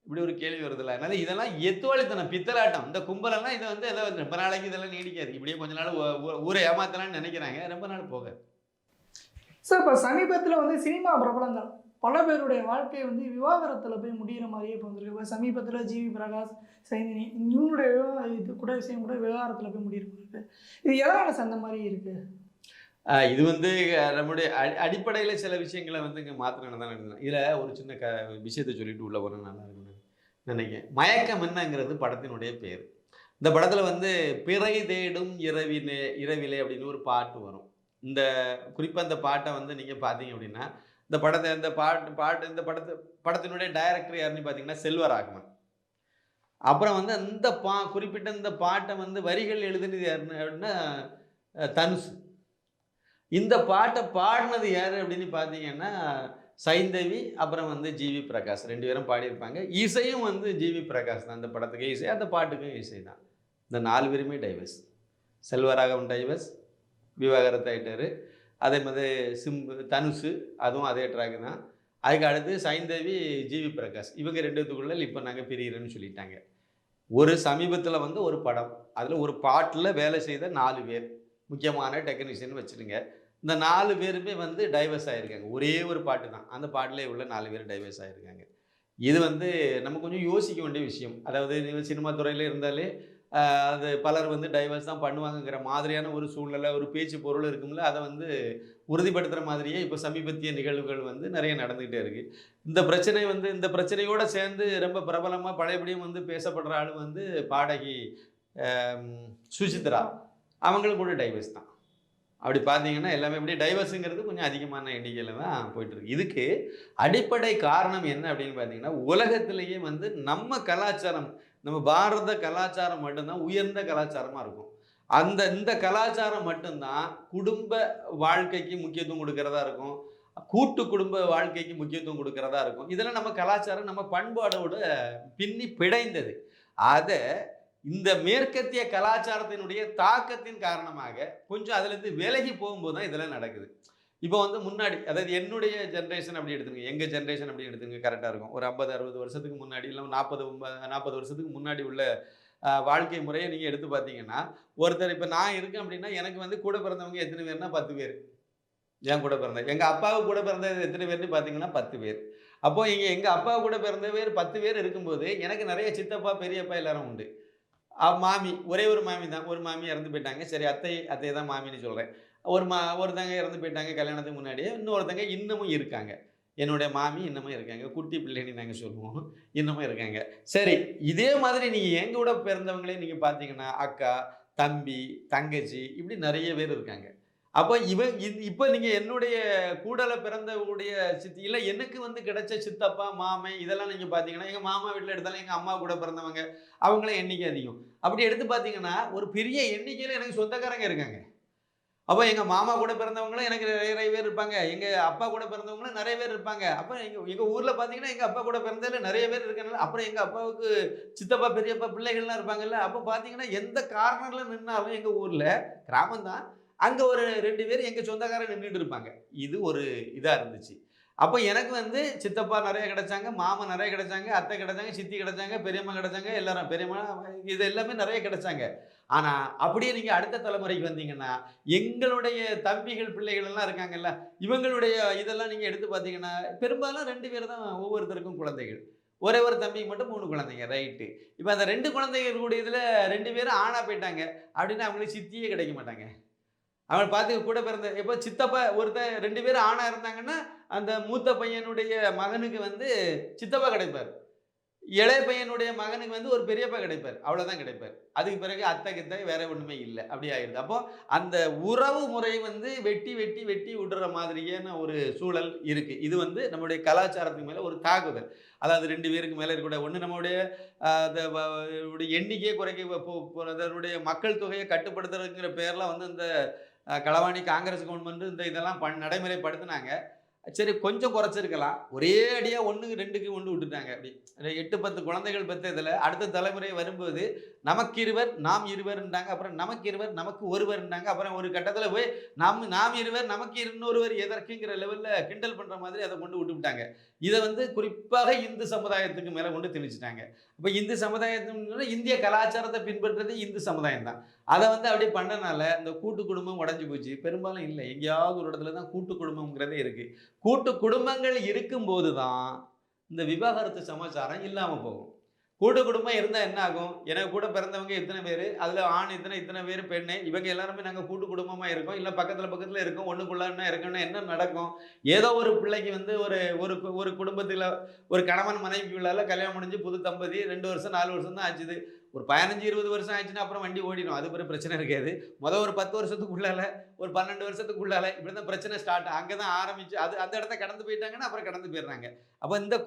இப்படி ஒரு கேள்வி வருதில்ல. அதனால இதெல்லாம் எத்துவழித்தனம், பித்தலாட்டம். இந்த கும்பலெல்லாம் இதை வந்து ஏதோ ரொம்ப நாளைக்கு இதெல்லாம் நீடிக்காது. இப்படியே கொஞ்ச நாள் ஊரை ஏமாத்தலாம்னு நினைக்கிறாங்க, ரொம்ப நாள் போக. சார், இப்போ சமீபத்தில் வந்து சினிமா பிரபலங்கள் பல பேருடைய வாழ்க்கையை வந்து விவாகரத்தில் போய் முடிகிற மாதிரியே இப்போ வந்துருக்கு. இப்போ சமீபத்தில் ஜிவி பிரகாஷ், சைந்தினி, இவங்களுடைய இது கூட விஷயம் கூட விவாகரத்தில் போய் முடியிருக்கு. இது எதனால அந்த மாதிரி இருக்குது? இது வந்து நம்முடைய அடிப்படையில் சில விஷயங்களை வந்து இங்கே மாத்திரம் தான் நடந்தது. இதில் ஒரு சின்ன விஷயத்தை சொல்லிட்டு உள்ள போனால் நல்லா இருக்குன்னு நினைக்கிறேன். மயக்கம் என்னங்கிறது படத்தினுடைய பேர். இந்த படத்தில் வந்து பிறை தேடும் இரவிலே அப்படின்னு ஒரு பாட்டு வரும். இந்த குறிப்பாக இந்த பாட்டை வந்து நீங்கள் பார்த்தீங்க அப்படின்னா, இந்த படத்தினுடைய டைரக்டர் யாருன்னு பார்த்தீங்கன்னா செல்வராகவன். அப்புறம் வந்து அந்த குறிப்பிட்ட இந்த பாட்டை வந்து வரிகள் எழுதுனது யாருன்னு அப்படின்னா தனுஷ். இந்த பாட்டை பாடினது யார் அப்படின்னு பார்த்தீங்கன்னா சைந்தவி, அப்புறம் வந்து ஜிவி பிரகாஷ், 2 பேரும் பாடியிருப்பாங்க. இசையும் வந்து ஜிவி பிரகாஷ் தான். அந்த படத்துக்கு இசை, அந்த பாட்டுக்கும் இசை தான். இந்த 4 பேருமே டைவர்ஸ். செல்வராகவன் டைவர்ஸ், விவாகரத்து ஆகிட்டார். அதே மாதிரி தனுஷ், அதுவும் அதே ட்ராக்கு தான். அதுக்கு அடுத்து சைந்தவி, ஜிவி பிரகாஷ், இவங்க 2 பேத்துக்குள்ள இப்போ நாங்கள் பிரிகிறேன்னு சொல்லிட்டாங்க. ஒரு சமீபத்தில் வந்து ஒரு படம், அதில் ஒரு பாட்டில் வேலை செய்த 4 பேர் முக்கியமான டெக்னீஷியன் வச்சுருங்க. இந்த 4 பேருமே வந்து டைவர்ஸ் ஆகிருக்காங்க. ஒரே ஒரு பாட்டு தான், அந்த பாட்டிலே உள்ள 4 பேர் டைவர்ஸ் ஆகிருக்காங்க. இது வந்து நம்ம கொஞ்சம் யோசிக்க வேண்டிய விஷயம். அதாவது சினிமா துறையில் இருந்தாலே அது பலர் வந்து டைவர்ஸ் தான் பண்ணுவாங்கங்கிற மாதிரியான ஒரு சூழ்நிலை, ஒரு பேச்சு பொருள் இருக்கும்ல, அதை வந்து உறுதிப்படுத்துகிற மாதிரியே இப்போ சமீபத்திய நிகழ்வுகள் வந்து நிறைய நடந்துக்கிட்டே இருக்குது. இந்த பிரச்சனையோடு சேர்ந்து ரொம்ப பிரபலமாக பழையபடியும் வந்து பேசப்படுற ஆள் வந்து பாடகி சுசித்ரா. அவங்களுக்கு கூட டைவர்ஸ் தான். அப்படி பார்த்தீங்கன்னா எல்லாமே இப்படி டைவர்ஸுங்கிறது கொஞ்சம் அதிகமான எண்ணிக்கையில் தான் போயிட்டுருக்கு. இதுக்கு அடிப்படை காரணம் என்ன அப்படின்னு பார்த்தீங்கன்னா, உலகத்திலேயே வந்து நம்ம கலாச்சாரம், நம்ம பாரத கலாச்சாரம் மட்டும்தான் உயர்ந்த கலாச்சாரமாக இருக்கும். இந்த கலாச்சாரம் மட்டும்தான் குடும்ப வாழ்க்கைக்கு முக்கியத்துவம் கொடுக்கறதா இருக்கும், கூட்டு குடும்ப வாழ்க்கைக்கு முக்கியத்துவம் கொடுக்கறதா இருக்கும். இதெல்லாம் நம்ம கலாச்சாரம், நம்ம பண்பாடோடு பின்னி பிடைந்தது. அதை இந்த மேற்கத்திய கலாச்சாரத்தினுடைய தாக்கத்தின் காரணமாக கொஞ்சம் அதுலேருந்து விலகி போகும்போது தான் இதெல்லாம் நடக்குது. இப்போ வந்து முன்னாடி, அதாவது என்னுடைய ஜென்ரேஷன் அப்படி எடுத்துங்க, எங்கள் ஜென்ரேஷன் அப்படி எடுத்துங்க, கரெக்டாக இருக்கும். ஒரு 50-60 வருஷத்துக்கு முன்னாடி, இல்லை 40 வருஷத்துக்கு முன்னாடி உள்ள வாழ்க்கை முறையை நீங்கள் எடுத்து பார்த்தீங்கன்னா, ஒருத்தர் இப்போ நான் இருக்கேன் அப்படின்னா எனக்கு வந்து கூட பிறந்தவங்க எத்தனை பேர்னா 10 பேர். என் கூட பிறந்த எங்கள் அப்பாவுக்கு கூட பிறந்தது எத்தனை பேர்னு பார்த்தீங்கன்னா 10 பேர். அப்போது எங்கள் அப்பா கூட பிறந்த பேர் 10 பேர் இருக்கும்போது எனக்கு நிறைய சித்தப்பா பெரியப்பா எல்லாரும் உண்டு. மாமி ஒரே ஒரு மாமி தான். ஒரு மாமி இறந்து போயிட்டாங்க. சரி அத்தை தான் மாமின்னு சொல்கிறேன். ஒருத்தங்க இறந்து போயிட்டாங்க கல்யாணத்துக்கு முன்னாடியே. இன்னொருத்தங்க இன்னமும் இருக்காங்க. என்னுடைய மாமி இன்னமும் இருக்காங்க. குட்டி பிள்ளைன்னு நாங்கள் சொல்லுவோம். இன்னமும் இருக்காங்க. சரி, இதே மாதிரி நீங்கள் எங்க கூட பிறந்தவங்களே நீங்கள் பார்த்தீங்கன்னா அக்கா, தம்பி, தங்கச்சி இப்படி நிறைய பேர் இருக்காங்க. அப்போ இப்போ நீங்கள் என்னுடைய கூடல பிறந்தவுடைய சித்தி இல்லை எனக்கு வந்து கிடைச்ச சித்தப்பா, மாமன் இதெல்லாம் நீங்கள் பார்த்தீங்கன்னா எங்கள் மாமா வீட்டில் எடுத்தாலும் எங்கள் அம்மா கூட பிறந்தவங்க அவங்கள எண்ணிக்கை அதிகம். அப்படி எடுத்து பார்த்தீங்கன்னா ஒரு பெரிய எண்ணிக்கையில் எனக்கு சொந்தக்காரங்க இருக்காங்க. அப்போ எங்கள் மாமா கூட பிறந்தவங்களும் எனக்கு நிறைய பேர் இருப்பாங்க. எங்கள் அப்பா கூட பிறந்தவங்களும் நிறைய பேர் இருப்பாங்க. அப்போ எங்கள் ஊரில் பார்த்தீங்கன்னா எங்கள் அப்பா கூட பிறந்ததில் நிறைய பேர் இருக்கனால அப்புறம் எங்கள் அப்பாவுக்கு சித்தப்பா, பெரியப்பா பிள்ளைகள்லாம் இருப்பாங்கல்ல. அப்போ பார்த்தீங்கன்னா எந்த கார்னரில் நின்னாலும் எங்கள் ஊரில் கிராமம் தான், அங்கே ஒரு 2 பேர் எங்கள் சொந்தக்காரர் நின்றுட்டு இருப்பாங்க. இது ஒரு இதாக இருந்துச்சு. அப்போ எனக்கு வந்து சித்தப்பா நிறைய கிடைச்சாங்க, மாமா நிறைய கிடைச்சாங்க, அத்தை கிடைச்சாங்க, சித்தி கிடைச்சாங்க, பெரியம்மா கிடைச்சாங்க, எல்லாரும் பெரியம்மா இது எல்லாமே நிறைய கிடைச்சாங்க. ஆனால் அப்படியே நீங்கள் அடுத்த தலைமுறைக்கு வந்தீங்கன்னா எங்களுடைய தம்பிகள் பிள்ளைகள் எல்லாம் இருக்காங்கல்ல, இவங்களுடைய இதெல்லாம் நீங்கள் எடுத்து பார்த்தீங்கன்னா பெரும்பாலும் 2 பேர் தான் ஒவ்வொருத்தருக்கும் குழந்தைகள். ஒரே ஒரு தம்பிக்கு மட்டும் 3 குழந்தைங்க. ரைட்டு. இப்போ அந்த 2 குழந்தைகள் கூட இதில் 2 பேரும் ஆணா போயிட்டாங்க அப்படின்னா அவங்களுக்கு சித்தியே கிடைக்க மாட்டாங்க. அவன் பார்த்து கூட பிறந்த இப்போ சித்தப்பா ஒருத்தன் 2 பேரும் ஆணா இருந்தாங்கன்னா அந்த மூத்த பையனுடைய மகனுக்கு வந்து சித்தப்பா கிடைப்பார். இளைய பையனுடைய மகனுக்கு வந்து ஒரு பெரியப்பா கிடைப்பார். அவ்வளோதான் கிடைப்பார். அதுக்கு பிறகு அத்தை கித்த வேற ஒன்றுமே இல்லை. அப்படி ஆயிடுது. அப்போ அந்த உறவு முறை வந்து வெட்டி வெட்டி வெட்டி விடுற மாதிரியான ஒரு சூழல் இருக்குது. இது வந்து நம்முடைய கலாச்சாரத்துக்கு மேலே ஒரு தாக்குதல். அதாவது 2 பேருக்கு மேலே இருக்கக்கூடாது. ஒன்று நம்முடைய எண்ணிக்கையை குறைக்க அதனுடைய மக்கள் தொகையை கட்டுப்படுத்துறதுங்கிற பேரில் வந்து இந்த களவாணி காங்கிரஸ் கவர்மெண்ட் இந்த இதெல்லாம் நடைமுறைப்படுத்தினாங்க. சரி, கொஞ்சம் குறைச்சிருக்கலாம். ஒரே அடியாக 1, 2க்கு கொண்டு விட்டுட்டாங்க. அப்படி 8, 10 குழந்தைகள் பெற்றதில் அடுத்த தலைமுறை வரும்போது நமக்கு இருவர் நாம் இருவர்ன்றாங்க. அப்புறம் நமக்கு இருவர் நமக்கு ஒருவர்ன்றாங்க. அப்புறம் ஒரு கட்டத்தில் போய் நாம் இருவர் நமக்கு இன்னொருவர் எதற்குங்கிற லெவலில் கிண்டல் பண்ணுற மாதிரி அதை கொண்டு விட்டுவிட்டாங்க. இதை வந்து குறிப்பாக இந்து சமுதாயத்துக்கு மேலே கொண்டு திணிச்சிட்டாங்க. இப்போ இந்து சமுதாயத்துக்கு இந்திய கலாச்சாரத்தை பின்பற்றுறது இந்து சமுதாயம் தான். அதை வந்து அப்படி பண்ணனால இந்த கூட்டு குடும்பம் உடஞ்சி போச்சு. பெரும்பாலும் இல்லை, எங்கேயாவது ஒரு இடத்துல தான் கூட்டு குடும்பங்கிறதே இருக்குது. கூட்டு குடும்பங்கள் இருக்கும்போது தான் இந்த விவாகரத்து சமாச்சாரம் இல்லாமல் போகும். கூட்டு குடும்பம் இருந்தால் என்ன ஆகும்? எனக்கு கூட பிறந்தவங்க இத்தனை பேர், அதில் ஆண் இத்தனை பேர், பெண்ணு, இவங்க எல்லாருமே நாங்கள் கூட்டு குடும்பமாக இருக்கோம். இல்லை பக்கத்தில் இருக்கோம், ஒன்றுக்குள்ளே இருக்கோம்னா என்ன நடக்கும்? ஏதோ ஒரு பிள்ளைக்கு வந்து ஒரு குடும்பத்தில் ஒரு கணவன் மனைவிக்குள்ளால கல்யாணம் முடிஞ்சு புது தம்பதி 2 வருஷம் 4 வருஷம் தான் ஆச்சுது. ஒரு 15-20 வருஷம் ஆயிடுச்சுன்னா அப்புறம் வண்டி ஓடிடும். அது பிறகு பிரச்சனை இருக்காது. ஒரு 10 வருஷத்துக்குள்ளால ஒரு 12 வருஷத்துக்குள்ளால இப்படி தான் பிரச்சனை ஸ்டார்ட். அங்கே தான் ஆரம்பிச்சு அந்த இடத்த கடந்து போயிட்டாங்கன்னா அப்புறம் கடந்து போயிடுறாங்க. அப்போ இந்த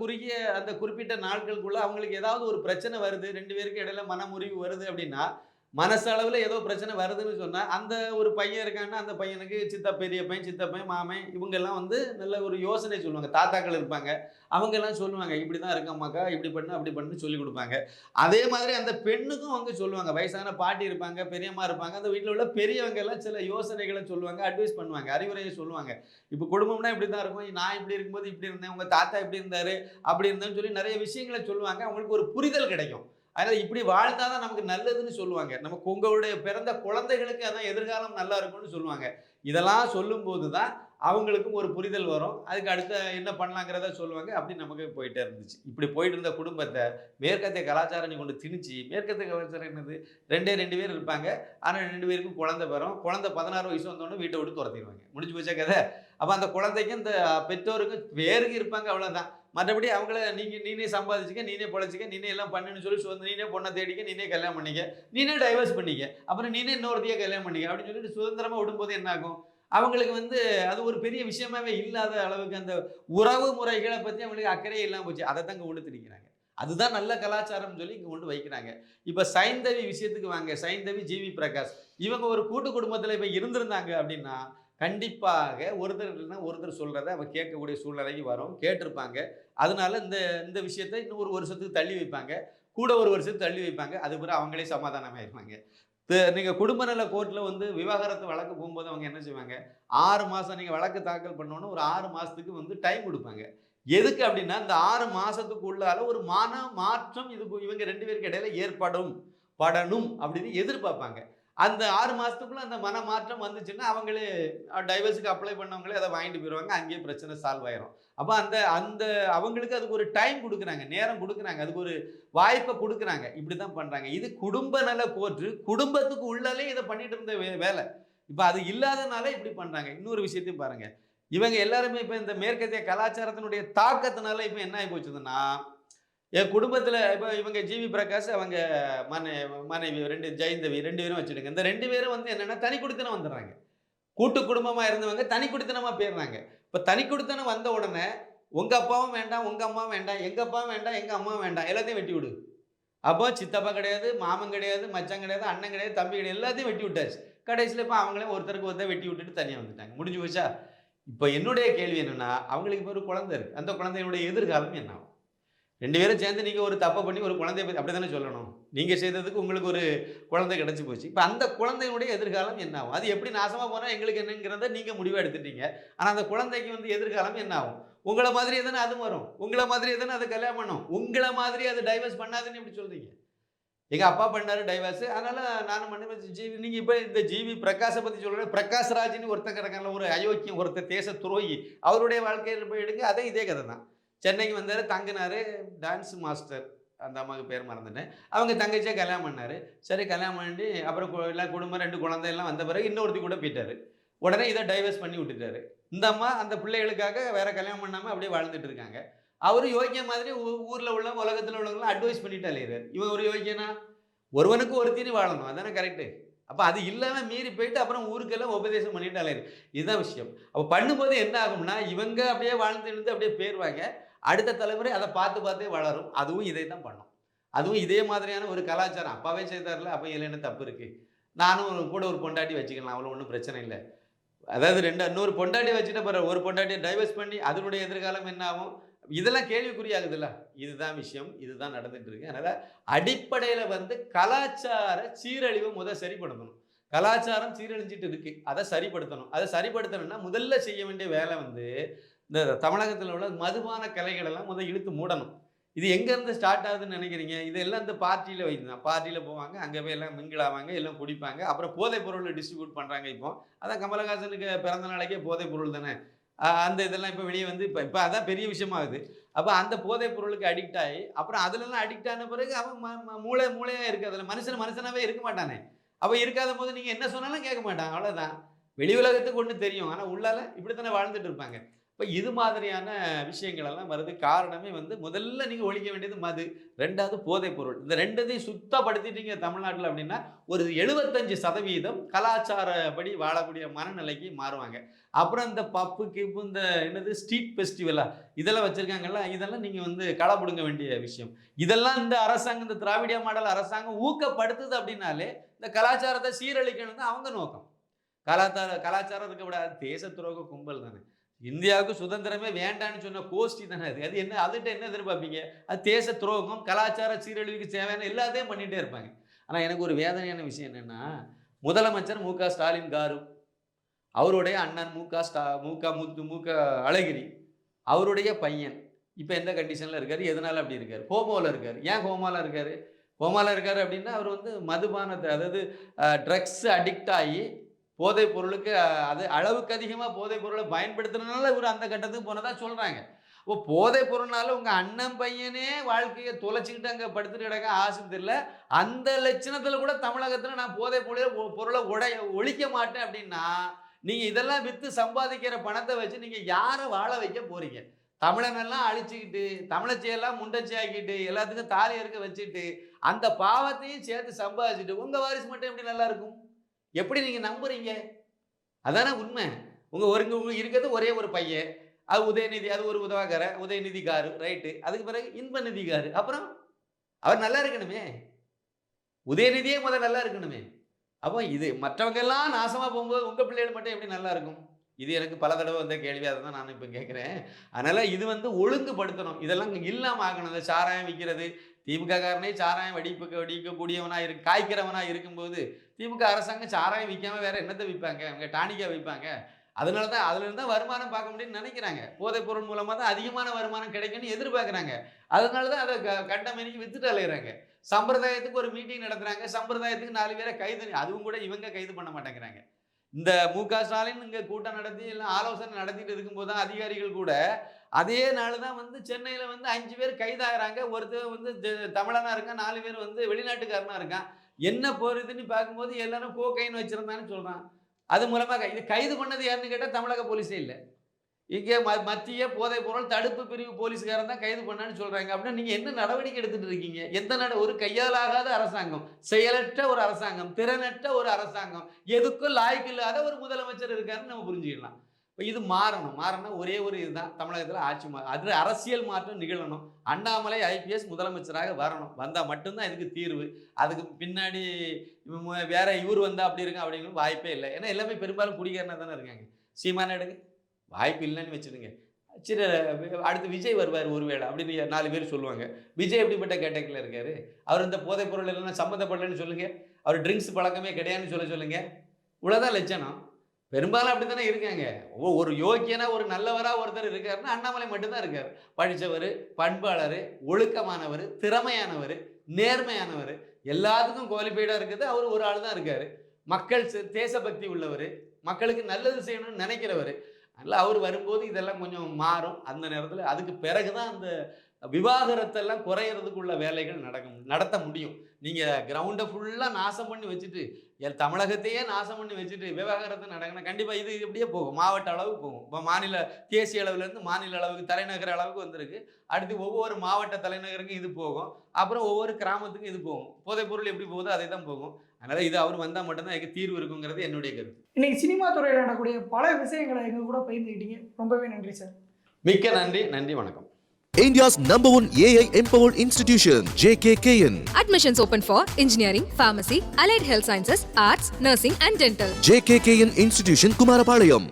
அந்த குறிப்பிட்ட நாட்களுக்குள்ள அவங்களுக்கு ஏதாவது ஒரு பிரச்சனை வருது, 2 பேருக்கு இடையில மனமுறிவு வருது அப்படின்னா, மனசளவில் ஏதோ பிரச்சனை வருதுன்னு சொன்னால் அந்த ஒரு பையன் இருக்காங்கன்னா அந்த பையனுக்கு பெரிய பையன், சித்தப்பையன், மாமன் இவங்கெல்லாம் வந்து நல்ல ஒரு யோசனை சொல்லுவாங்க. தாத்தாக்கள் இருப்பாங்க, அவங்கெல்லாம் சொல்லுவாங்க, இப்படி தான் இருக்கம்மாக்கா, இப்படி பண்ணு அப்படி பண்ணு சொல்லி கொடுப்பாங்க. அதே மாதிரி அந்த பெண்ணுக்கும் அவங்க சொல்லுவாங்க. வயசான பாட்டி இருப்பாங்க, பெரியம்மா இருப்பாங்க, அந்த வீட்டில் உள்ள பெரியவங்க எல்லாம் சில யோசனைகளை சொல்லுவாங்க, அட்வைஸ் பண்ணுவாங்க, அறிவுரையை சொல்லுவாங்க. இப்போ குடும்பம்னா இப்படி தான் இருக்கும், நான் இப்படி இருக்கும்போது இப்படி இருந்தேன், உங்கள் தாத்தா இப்படி இருந்தார் அப்படி இருந்தேன்னு சொல்லி நிறைய விஷயங்களை சொல்லுவாங்க. அவங்களுக்கு ஒரு புரிதல் கிடைக்கும். அதனால் இப்படி வாழ்ந்தால் தான் நமக்கு நல்லதுன்னு சொல்லுவாங்க. நமக்கு உங்களுடைய பிறந்த குழந்தைகளுக்கு அதான் எதிர்காலம் நல்லா இருக்கும்னு சொல்லுவாங்க. இதெல்லாம் சொல்லும்போது தான் அவங்களுக்கும் ஒரு புரிதல் வரும். அதுக்கு அடுத்த என்ன பண்ணலாங்கிறத சொல்லுவாங்க. அப்படி நமக்கு போயிட்டே இருந்துச்சு. இப்படி போயிட்டு இருந்த குடும்பத்தை மேற்கத்திய கலாச்சாரம் கொண்டு திணிச்சு, மேற்கத்திய கலாச்சாரம் என்னது, 2 பேர் இருப்பாங்க. ஆனால் 2 பேருக்கும் குழந்தை பெறும். குழந்தை 16 வயசு வந்தோடனே வீட்டை விட்டு துரத்திடுவாங்க. முடிஞ்சு போச்சா கதை. அப்போ அந்த குழந்தைக்கும் இந்த பெற்றோருக்கும் பேருக்கு இருப்பாங்க, அவ்வளோதான். மற்றபடி அவங்கள நீனே சம்பாதிச்சிக்க, நீனே பொழைச்சிக்க, நீனே எல்லாம் பண்ணுன்னு சொல்லி நீனே பொண்ணை தேடிக்க, நீனே கல்யாணம் பண்ணிக்க, நீனே டைவர்ஸ் பண்ணிக்க, அப்புறம் நீனே இன்னொருத்தையே கல்யாணம் பண்ணிக்க அப்படின்னு சொல்லிட்டு சுதந்திரமாக விடும்போது என்ன ஆகும்? அவங்களுக்கு வந்து அது ஒரு பெரிய விஷயமாவே இல்லாத அளவுக்கு அந்த உறவு முறைகளை பற்றி அவங்களுக்கு அக்கறையே இல்லாமல் போச்சு. அதை தான் இங்கே கொண்டு திணிக்கிறாங்க. அதுதான் நல்ல கலாச்சாரம்னு சொல்லி இங்கே கொண்டு வைக்கிறாங்க. இப்போ சைந்தவி விஷயத்துக்கு வாங்க. சைந்தவி, ஜிவி பிரகாஷ் இவங்க ஒரு கூட்டு குடும்பத்தில் இப்போ இருந்திருந்தாங்க அப்படின்னா கண்டிப்பாக ஒருத்தர் சொல்கிறத அவன் கேட்கக்கூடிய சூழ்நிலைக்கு வரும். கேட்டிருப்பாங்க. அதனால இந்த விஷயத்தை இன்னும் ஒரு வருஷத்துக்கு தள்ளி வைப்பாங்க, கூட ஒரு வருஷத்துக்கு தள்ளி வைப்பாங்க. அது பிறகு அவங்களே சமாதானமாயிருப்பாங்க. நீங்கள் குடும்ப நல கோர்ட்டில் வந்து விவாகரத்து வழக்கு போகும்போது அவங்க என்ன செய்வாங்க, 6 மாதம் நீங்கள் வழக்கு தாக்கல் பண்ணோன்னு ஒரு 6 மாதத்துக்கு வந்து டைம் கொடுப்பாங்க. எதுக்கு அப்படின்னா இந்த 6 மாதத்துக்குள்ளால ஒரு மாற்றம் இவங்க 2 பேருக்கு இடையில ஏற்படணும் அப்படின்னு எதிர்பார்ப்பாங்க. அந்த 6 மாதத்துக்குள்ளே அந்த மனமாற்றம் வந்துச்சுன்னா அவங்களே டைவர்ஸுக்கு அப்ளை பண்ணவங்களே அதை வாங்கிட்டு போயிடுவாங்க, அங்கேயே பிரச்சனை சால்வ் ஆயிரும். அப்போ அந்த அந்த அவங்களுக்கு அதுக்கு ஒரு டைம் கொடுக்குறாங்க, நேரம் கொடுக்குறாங்க, அதுக்கு ஒரு வாய்ப்பை கொடுக்குறாங்க. இப்படி தான் பண்ணுறாங்க. இது குடும்ப நல கோர்ட்டு குடும்பத்துக்கு உள்ளாலே இதை பண்ணிட்டு இருந்த வேலை. இப்போ அது இல்லாதனால இப்படி பண்ணுறாங்க. இன்னொரு விஷயத்தையும் பாருங்கள், இவங்க எல்லாருமே இப்போ இந்த மேற்கத்திய கலாச்சாரத்தினுடைய தாக்கத்தினால இப்போ என்ன ஆகி போச்சுதுன்னா, என் குடும்பத்தில் இப்போ இவங்க ஜிவி பிரகாஷ் அவங்க மனைவி 2 ஜெயந்தவி 2 பேரும் வச்சுடுங்க. இந்த 2 பேரும் வந்து என்னென்னா தனி குடித்தனம் வந்துடுறாங்க. கூட்டு குடும்பமாக இருந்தவங்க தனி குடித்தனமாக போயிடுறாங்க. இப்போ தனி குடித்தனம் வந்த உடனே உங்கள் அப்பாவும் வேண்டாம், உங்கள் அம்மாவும் வேண்டாம், எங்கள் அப்பாவும் வேண்டாம், எங்கள் அம்மாவும் வேண்டாம், எல்லாத்தையும் வெட்டி விடு. அப்போ சித்தப்பா கிடையாது, மாமன் கிடையாது, மச்சான் கிடையாது, அண்ணன் கிடையாது, தம்பி கிடையாது, எல்லாத்தையும் வெட்டி விட்டாச்சு. கடைசியில் இப்போ அவங்களே ஒருத்தருக்கு ஒருத்தர் வெட்டி விட்டுட்டு தனியாக வந்துட்டாங்க. முடிஞ்சு போச்சா? இப்போ என்னுடைய கேள்வி என்னென்னா, அவங்களுக்கு இப்போ ஒரு குழந்தை இருக்குது. அந்த குழந்தையுடைய எதிர்காலம் என்ன ஆகும்? 2 பேரும் சேர்ந்து நீங்கள் ஒரு தப்பை பண்ணி ஒரு குழந்தைய பற்றி அப்படி தானே சொல்லணும். நீங்கள் செய்ததுக்கு உங்களுக்கு ஒரு குழந்தை கிடச்சி போச்சு. இப்போ அந்த குழந்தையுடைய எதிர்காலம் என்ன ஆகும்? அது எப்படி நாசமாக போனால் எங்களுக்கு என்னங்கிறத நீங்கள் முடிவாக எடுத்துட்டீங்க. ஆனால் அந்த குழந்தைக்கு வந்து எதிர்காலம் என்ன ஆகும்? உங்களை மாதிரியே தானே அது வரும், உங்களை மாதிரியே தானே அது கல்யாணம் பண்ணும், உங்களை மாதிரி அது டைவர்ஸ் பண்ணாதுன்னு எப்படி சொல்கிறீங்க? எங்கள் அப்பா பண்ணார் டைவர்ஸு, அதனால் நானும் பண்ண ஜிவி. நீங்கள் இப்போ இந்த ஜிவி பிரகாஷை பற்றி சொல்கிற பிரகாஷ் ராஜின்னு ஒருத்தன் கிடக்கான ஒரு அயோக்கியம், ஒருத்தர் தேச துரோகி, அவருடைய வாழ்க்கையில் போய் எடுங்க, அதே இதே கதை தான். சென்னைக்கு வந்தார், தங்கினார், டான்ஸ் மாஸ்டர், அந்த அம்மாவுக்கு பேர் மறந்துட்டேன். அவங்க தங்கச்சியை கல்யாணம் பண்ணார். சரி, கல்யாணம் பண்ணி அப்புறம் எல்லாம் குடும்பம் 2 குழந்தையெல்லாம் வந்த பிறகு இன்னொருத்தி கூட போயிட்டார். உடனே இதை டைவர்ஸ் பண்ணி விட்டுட்டாரு. இந்த அம்மா அந்த பிள்ளைகளுக்காக வேற கல்யாணம் பண்ணாமல் அப்படியே வாழ்ந்துட்டு இருக்காங்க. அவர் யோகிய மாதிரி ஊரில் உள்ள உலகத்தில் உள்ளவங்களாம் அட்வைஸ் பண்ணிட்டு அலையிறாரு. இவன் ஒரு யோகியனா? ஒருவனுக்கு ஒருத்தின்னு வாழணும், அதானே கரெக்டு. அப்போ அது இல்லாமல் மீறி போயிட்டு அப்புறம் ஊருக்கெல்லாம் உபதேசம் பண்ணிட்டு அலையிரு. இதுதான் விஷயம். அப்போ பண்ணும்போது என்ன ஆகும்னா, இவங்க அப்படியே வாழ்ந்து இருந்து அப்படியே போயிடுவாங்க. அடுத்த தலைமுறை அதை பார்த்து பார்த்தே வளரும். அதுவும் இதை தான் பண்ணும். அதுவும் இதே மாதிரியான ஒரு கலாச்சாரம் அப்பாவே செய்தார்ல, அப்போ இதில் என்ன தப்பு இருக்குது? நானும் கூட ஒரு பொண்டாட்டி வச்சுக்கலாம், அவ்வளோ ஒன்றும் பிரச்சனை இல்லை. அதாவது இன்னொரு பொண்டாட்டி வச்சுட்டு பிறகு ஒரு பொண்டாட்டியை டைவர்ஸ் பண்ணி அதனுடைய எதிர்காலம் என்ன ஆகும்? இதெல்லாம் கேள்விக்குறியாகுதுல்ல. இதுதான் விஷயம், இதுதான் நடந்துட்டு இருக்கு. அதனால் அடிப்படையில் வந்து கலாச்சார சீரழிவை சரிப்படுத்தணும். கலாச்சாரம் சீரழிஞ்சிட்டு இருக்கு, அதை சரிப்படுத்தணும். அதை சரிப்படுத்தணும்னா முதல்ல செய்ய வேண்டிய வேலை வந்து இந்த தமிழகத்தில் உள்ள மதுபான கலைகளெல்லாம் இழுத்து மூடணும். இது எங்கேருந்து ஸ்டார்ட் ஆகுதுன்னு நினைக்கிறீங்க? இதெல்லாம் இந்த பார்ட்டியில் வைக்கலாம். பார்ட்டியில் போவாங்க, அங்கே போய் எல்லாம் மிங்கிள் ஆவாங்க, எல்லாம் குடிப்பாங்க, அப்புறம் போதைப் பொருளை டிஸ்ட்ரிபியூட் பண்ணுறாங்க. இப்போ அதான் கமலஹாசனுக்கு பிறந்த நாளைக்கே போதைப் பொருள் தானே. அந்த இதெல்லாம் இப்போ வெளியே வந்து இப்போ அதான் பெரிய விஷயமாகுது. அப்போ அந்த போதைப் பொருளுக்கு அடிக்ட் ஆகி அப்புறம் அதுலலாம் அடிக்ட் ஆன பிறகு அவன் மூளையாக இருக்குது. அதில் மனுஷனாகவே இருக்க மாட்டானே. அப்போ இருக்காத போது நீங்கள் என்ன சொன்னாலும் கேட்க மாட்டாங்க, அவ்வளோதான். வெளி உலகத்துக்கு ஒன்று தெரியும், ஆனால் உள்ளால இப்படி தானே வாழ்ந்துட்டு இருப்பாங்க. இப்போ இது மாதிரியான விஷயங்கள் எல்லாம் வருது. காரணமே வந்து முதல்ல நீங்கள் ஒழிக்க வேண்டியது மது, 2வது போதைப் பொருள். இந்த 2த்தையும் சுத்தப்படுத்திட்டீங்க தமிழ்நாட்டில் அப்படின்னா ஒரு 75% கலாச்சாரப்படி வாழக்கூடிய மனநிலைக்கு மாறுவாங்க. அப்புறம் இந்த பப்பு கிப்பு இந்த என்னது ஸ்ட்ரீட் ஃபெஸ்டிவலா இதெல்லாம் வச்சுருக்காங்கல்ல, இதெல்லாம் நீங்கள் வந்து களப்பிடுங்க வேண்டிய விஷயம். இதெல்லாம் இந்த அரசாங்கம், இந்த திராவிடியா மாடல் அரசாங்கம் ஊக்கப்படுத்துது அப்படின்னாலே இந்த கலாச்சாரத்தை சீரழிக்கணும் தான் அவங்க நோக்கம். கலாச்சாரம் இருக்கக்கூடாது, தேச துரோக கும்பல் தானே. இந்தியாவுக்கு சுதந்திரமே வேண்டான்னு சொன்ன கோஷ்டி தானே அது. அது என்ன, அதுகிட்ட என்ன எதிர்பார்ப்பீங்க? அது தேச துரோகம், கலாச்சார சீரழிவுக்கு தேவையான எல்லாத்தையும் பண்ணிகிட்டே இருப்பாங்க. ஆனால் எனக்கு ஒரு வேதனையான விஷயம் என்னென்னா, முதலமைச்சர் மு.க. ஸ்டாலின் காரு, அவருடைய அண்ணன் மு.க. அழகிரி, அவருடைய பையன் இப்போ எந்த கண்டிஷனில் இருக்கார்? எதனால் அப்படி இருக்கார்? ஹோமோவில் இருக்கார். ஏன் ஹோமோவில் இருக்கார்? ஹோமோவில் இருக்கார் அப்படின்னா அவர் வந்து மதுபானத்தை, அதாவது ட்ரக்ஸ் அடிக்ட் ஆகி போதைப் பொருளுக்கு, அது அளவுக்கு அதிகமாக போதைப் பொருளை பயன்படுத்துறதுனால இவர் அந்த கட்டத்துக்கு போனதாக சொல்கிறாங்க. இப்போ போதைப் பொருள்னால உங்கள் அண்ணன் பையனே வாழ்க்கையை தொலைச்சிக்கிட்டு அங்கே படுத்துட்டு கிடக்க ஆஸ்பத்திரியில், அந்த லட்சணத்தில் கூட தமிழகத்தில் நான் போதைப் பொருளை ஒழிக்க மாட்டேன் அப்படின்னா, நீங்கள் இதெல்லாம் விற்று சம்பாதிக்கிற பணத்தை வச்சு நீங்கள் யாரை வாழ வைக்க போகிறீங்க? தமிழனெல்லாம் அழிச்சிக்கிட்டு, தமிழச்சியெல்லாம் முண்டச்சி ஆக்கிட்டு, எல்லாத்துக்கும் தாலி இருக்க வச்சுட்டு, அந்த பாவத்தையும் சேர்த்து சம்பாதிச்சுட்டு உங்கள் வாரிசு மட்டும் எப்படி நல்லா இருக்கும்? எப்படி நீங்கள் நம்புறீங்க? அதானே உண்மை. உங்களுக்கு இருக்கிறது ஒரே ஒரு பையன், அது உதயநிதி, அது ஒரு உதவாக்கார உதயநிதி காரு, ரைட்டு. அதுக்கு பிறகு இன்ப நிதி காரு. அப்புறம் அவர் நல்லா இருக்கணுமே, உதயநிதியே முதல்ல நல்லா இருக்கணுமே. அப்போ இது மற்றவங்க எல்லாம் நாசமாக போகும்போது உங்கள் பிள்ளைகள் மட்டும் எப்படி நல்லா இருக்கும்? இது எனக்கு பல தடவை வந்த கேள்வி, அதை தான் நான் இப்போ கேட்குறேன். அதனால் இது வந்து ஒழுங்குபடுத்தணும், இதெல்லாம் இல்லாமல் ஆகணும். இந்த சாராயம் விற்கிறது, திமுக காரனே சாராயம் வடிக்கக்கூடியவனாக காய்க்கிறவனாக இருக்கும்போது திமுக அரசாங்கம் சாராயம் விற்காமல் வேறு என்னத்தை விற்பாங்க? அவங்க டானிக்காக விற்பாங்க. அதனால தான் அதுலேருந்து தான் வருமானம் பார்க்க முடியும்னு நினைக்கிறாங்க. போதைப் பொருள் மூலமாக தான் அதிகமான வருமானம் கிடைக்கும்னு எதிர்பார்க்குறாங்க. அதனால தான் அதை கண்டமேனிக்கு வித்துட்டு அலையிறாங்க. சம்பிரதாயத்துக்கு ஒரு மீட்டிங் நடத்துறாங்க, சம்பிரதாயத்துக்கு 4 பேரை கைது, அதுவும் கூட இவங்க கைது பண்ண மாட்டேங்கிறாங்க. இந்த மு.க. ஸ்டாலின் இங்கே கூட்டம் நடத்தி எல்லாம் ஆலோசனை நடத்திட்டு இருக்கும்போது தான் அதிகாரிகள் கூட அதே நாள் தான் வந்து சென்னையில் வந்து 5 பேர் கைதாகிறாங்க. ஒருத்தர் வந்து தமிழனா இருக்கான், 4 பேர் வந்து வெளிநாட்டுக்காரனா இருக்கான். என்ன போறதுன்னு பார்க்கும்போது எல்லாரும் கோகைன்னு வச்சிருந்தான்னு சொல்றான். அது மூலமாக இது கைது பண்ணது யாருன்னு கேட்டால் தமிழக போலீஸே இல்லை. இங்கே மத்திய போதைப் பொருள் தடுப்பு பிரிவு போலீஸ்காரன் தான் கைது பண்ணான்னு சொல்றாங்க. அப்படின்னா நீங்க என்ன நடவடிக்கை எடுத்துட்டு இருக்கீங்க? எந்த ஒரு கையாலாகாத அரசாங்கம், செயலற்ற ஒரு அரசாங்கம், திறனற்ற ஒரு அரசாங்கம், எதுக்கும் லாய்க்கு இல்லாத ஒரு முதலமைச்சர் இருக்காருன்னு நம்ம புரிஞ்சுக்கலாம். இது மாறணும் ஒரே ஒரு இதுதான், தமிழகத்தில் ஆட்சி அது அரசியல் மாற்றம் நிகழணும். அண்ணாமலை IPS முதலமைச்சராக வரணும், வந்தால் மட்டும்தான் இதுக்கு தீர்வு. அதுக்கு பின்னாடி வேற இவர் வந்தா அப்படி இருக்கான் அப்படிங்கிறது வாய்ப்பே இல்லை. ஏன்னா எல்லாமே பெரும்பாலும் குடிகாரனா தானே இருக்காங்க. சீமான எடுங்க, வாய்ப்பு இல்லைன்னு வச்சுடுங்க. சரி, அடுத்து விஜய் வருவார் ஒருவேளை அப்படின்னு 4 பேர் சொல்லுவாங்க. விஜய் எப்படிப்பட்ட கேட்டகரியில் இருக்காரு? அவர் இந்த போதைப் பொருள் இல்லைன்னா சம்மந்தப்படலன்னு சொல்லுங்க, அவர் ட்ரிங்க்ஸ் பழக்கமே கிடையாதுன்னு சொல்லுங்க. இவ்வளோதான் லட்சணம். பெரும்பாலும் அப்படி தானே இருக்காங்க. ஒரு யோக்கியனா ஒரு நல்லவரா ஒருத்தர் இருக்காருன்னா அண்ணாமலை மட்டும்தான் இருக்கார். படித்தவர், பண்பாளர், ஒழுக்கமானவர், திறமையானவர், நேர்மையானவர், எல்லாத்துக்கும் குவாலிஃபைடாக இருக்குது அவர் ஒரு ஆள் தான் இருக்கார். மக்கள் தேசபக்தி உள்ளவர், மக்களுக்கு நல்லது செய்யணும்னு நினைக்கிறவர். அதனால் அவர் வரும்போது இதெல்லாம் கொஞ்சம் மாறும். அந்த நேரத்தில் அதுக்கு பிறகு தான் அந்த விவாகரத்தெல்லாம் குறையிறதுக்குள்ள வேலைகள் நடத்த முடியும். நீங்கள் கிரவுண்டை ஃபுல்லாக நாசம் பண்ணி வச்சுட்டு, தமிழகத்தையே நாசம் பண்ணி வச்சுட்டு விவாகரத்தை நடக்கணும். கண்டிப்பாக இது இப்படியே போகும், மாவட்ட அளவுக்கு போகும். இப்போ தேசிய அளவுலேருந்து மாநில அளவுக்கு, தலைநகர அளவுக்கு வந்திருக்கு. அடுத்து ஒவ்வொரு மாவட்ட தலைநகருக்கும் இது போகும், அப்புறம் ஒவ்வொரு கிராமத்துக்கும் இது போகும். போதைப் பொருள் எப்படி போகுதோ அதே தான் போகும். அதனால் இது அவர் வந்தால் மட்டும்தான் இதுக்கு தீர்வு இருக்குங்கிறது என்னுடைய கருத்து. இன்னைக்கு சினிமா துறையில் நடக்கக்கூடிய பல விஷயங்களை எங்க கூட பகிர்ந்துக்கிட்டீங்க. ரொம்பவே நன்றி சார். மிக்க நன்றி. நன்றி, வணக்கம். India's #1 AI empowered institution, JKKN. Admissions open for engineering, pharmacy, allied health sciences, arts, nursing and dental. JKKN Institution, Kumarapalayam.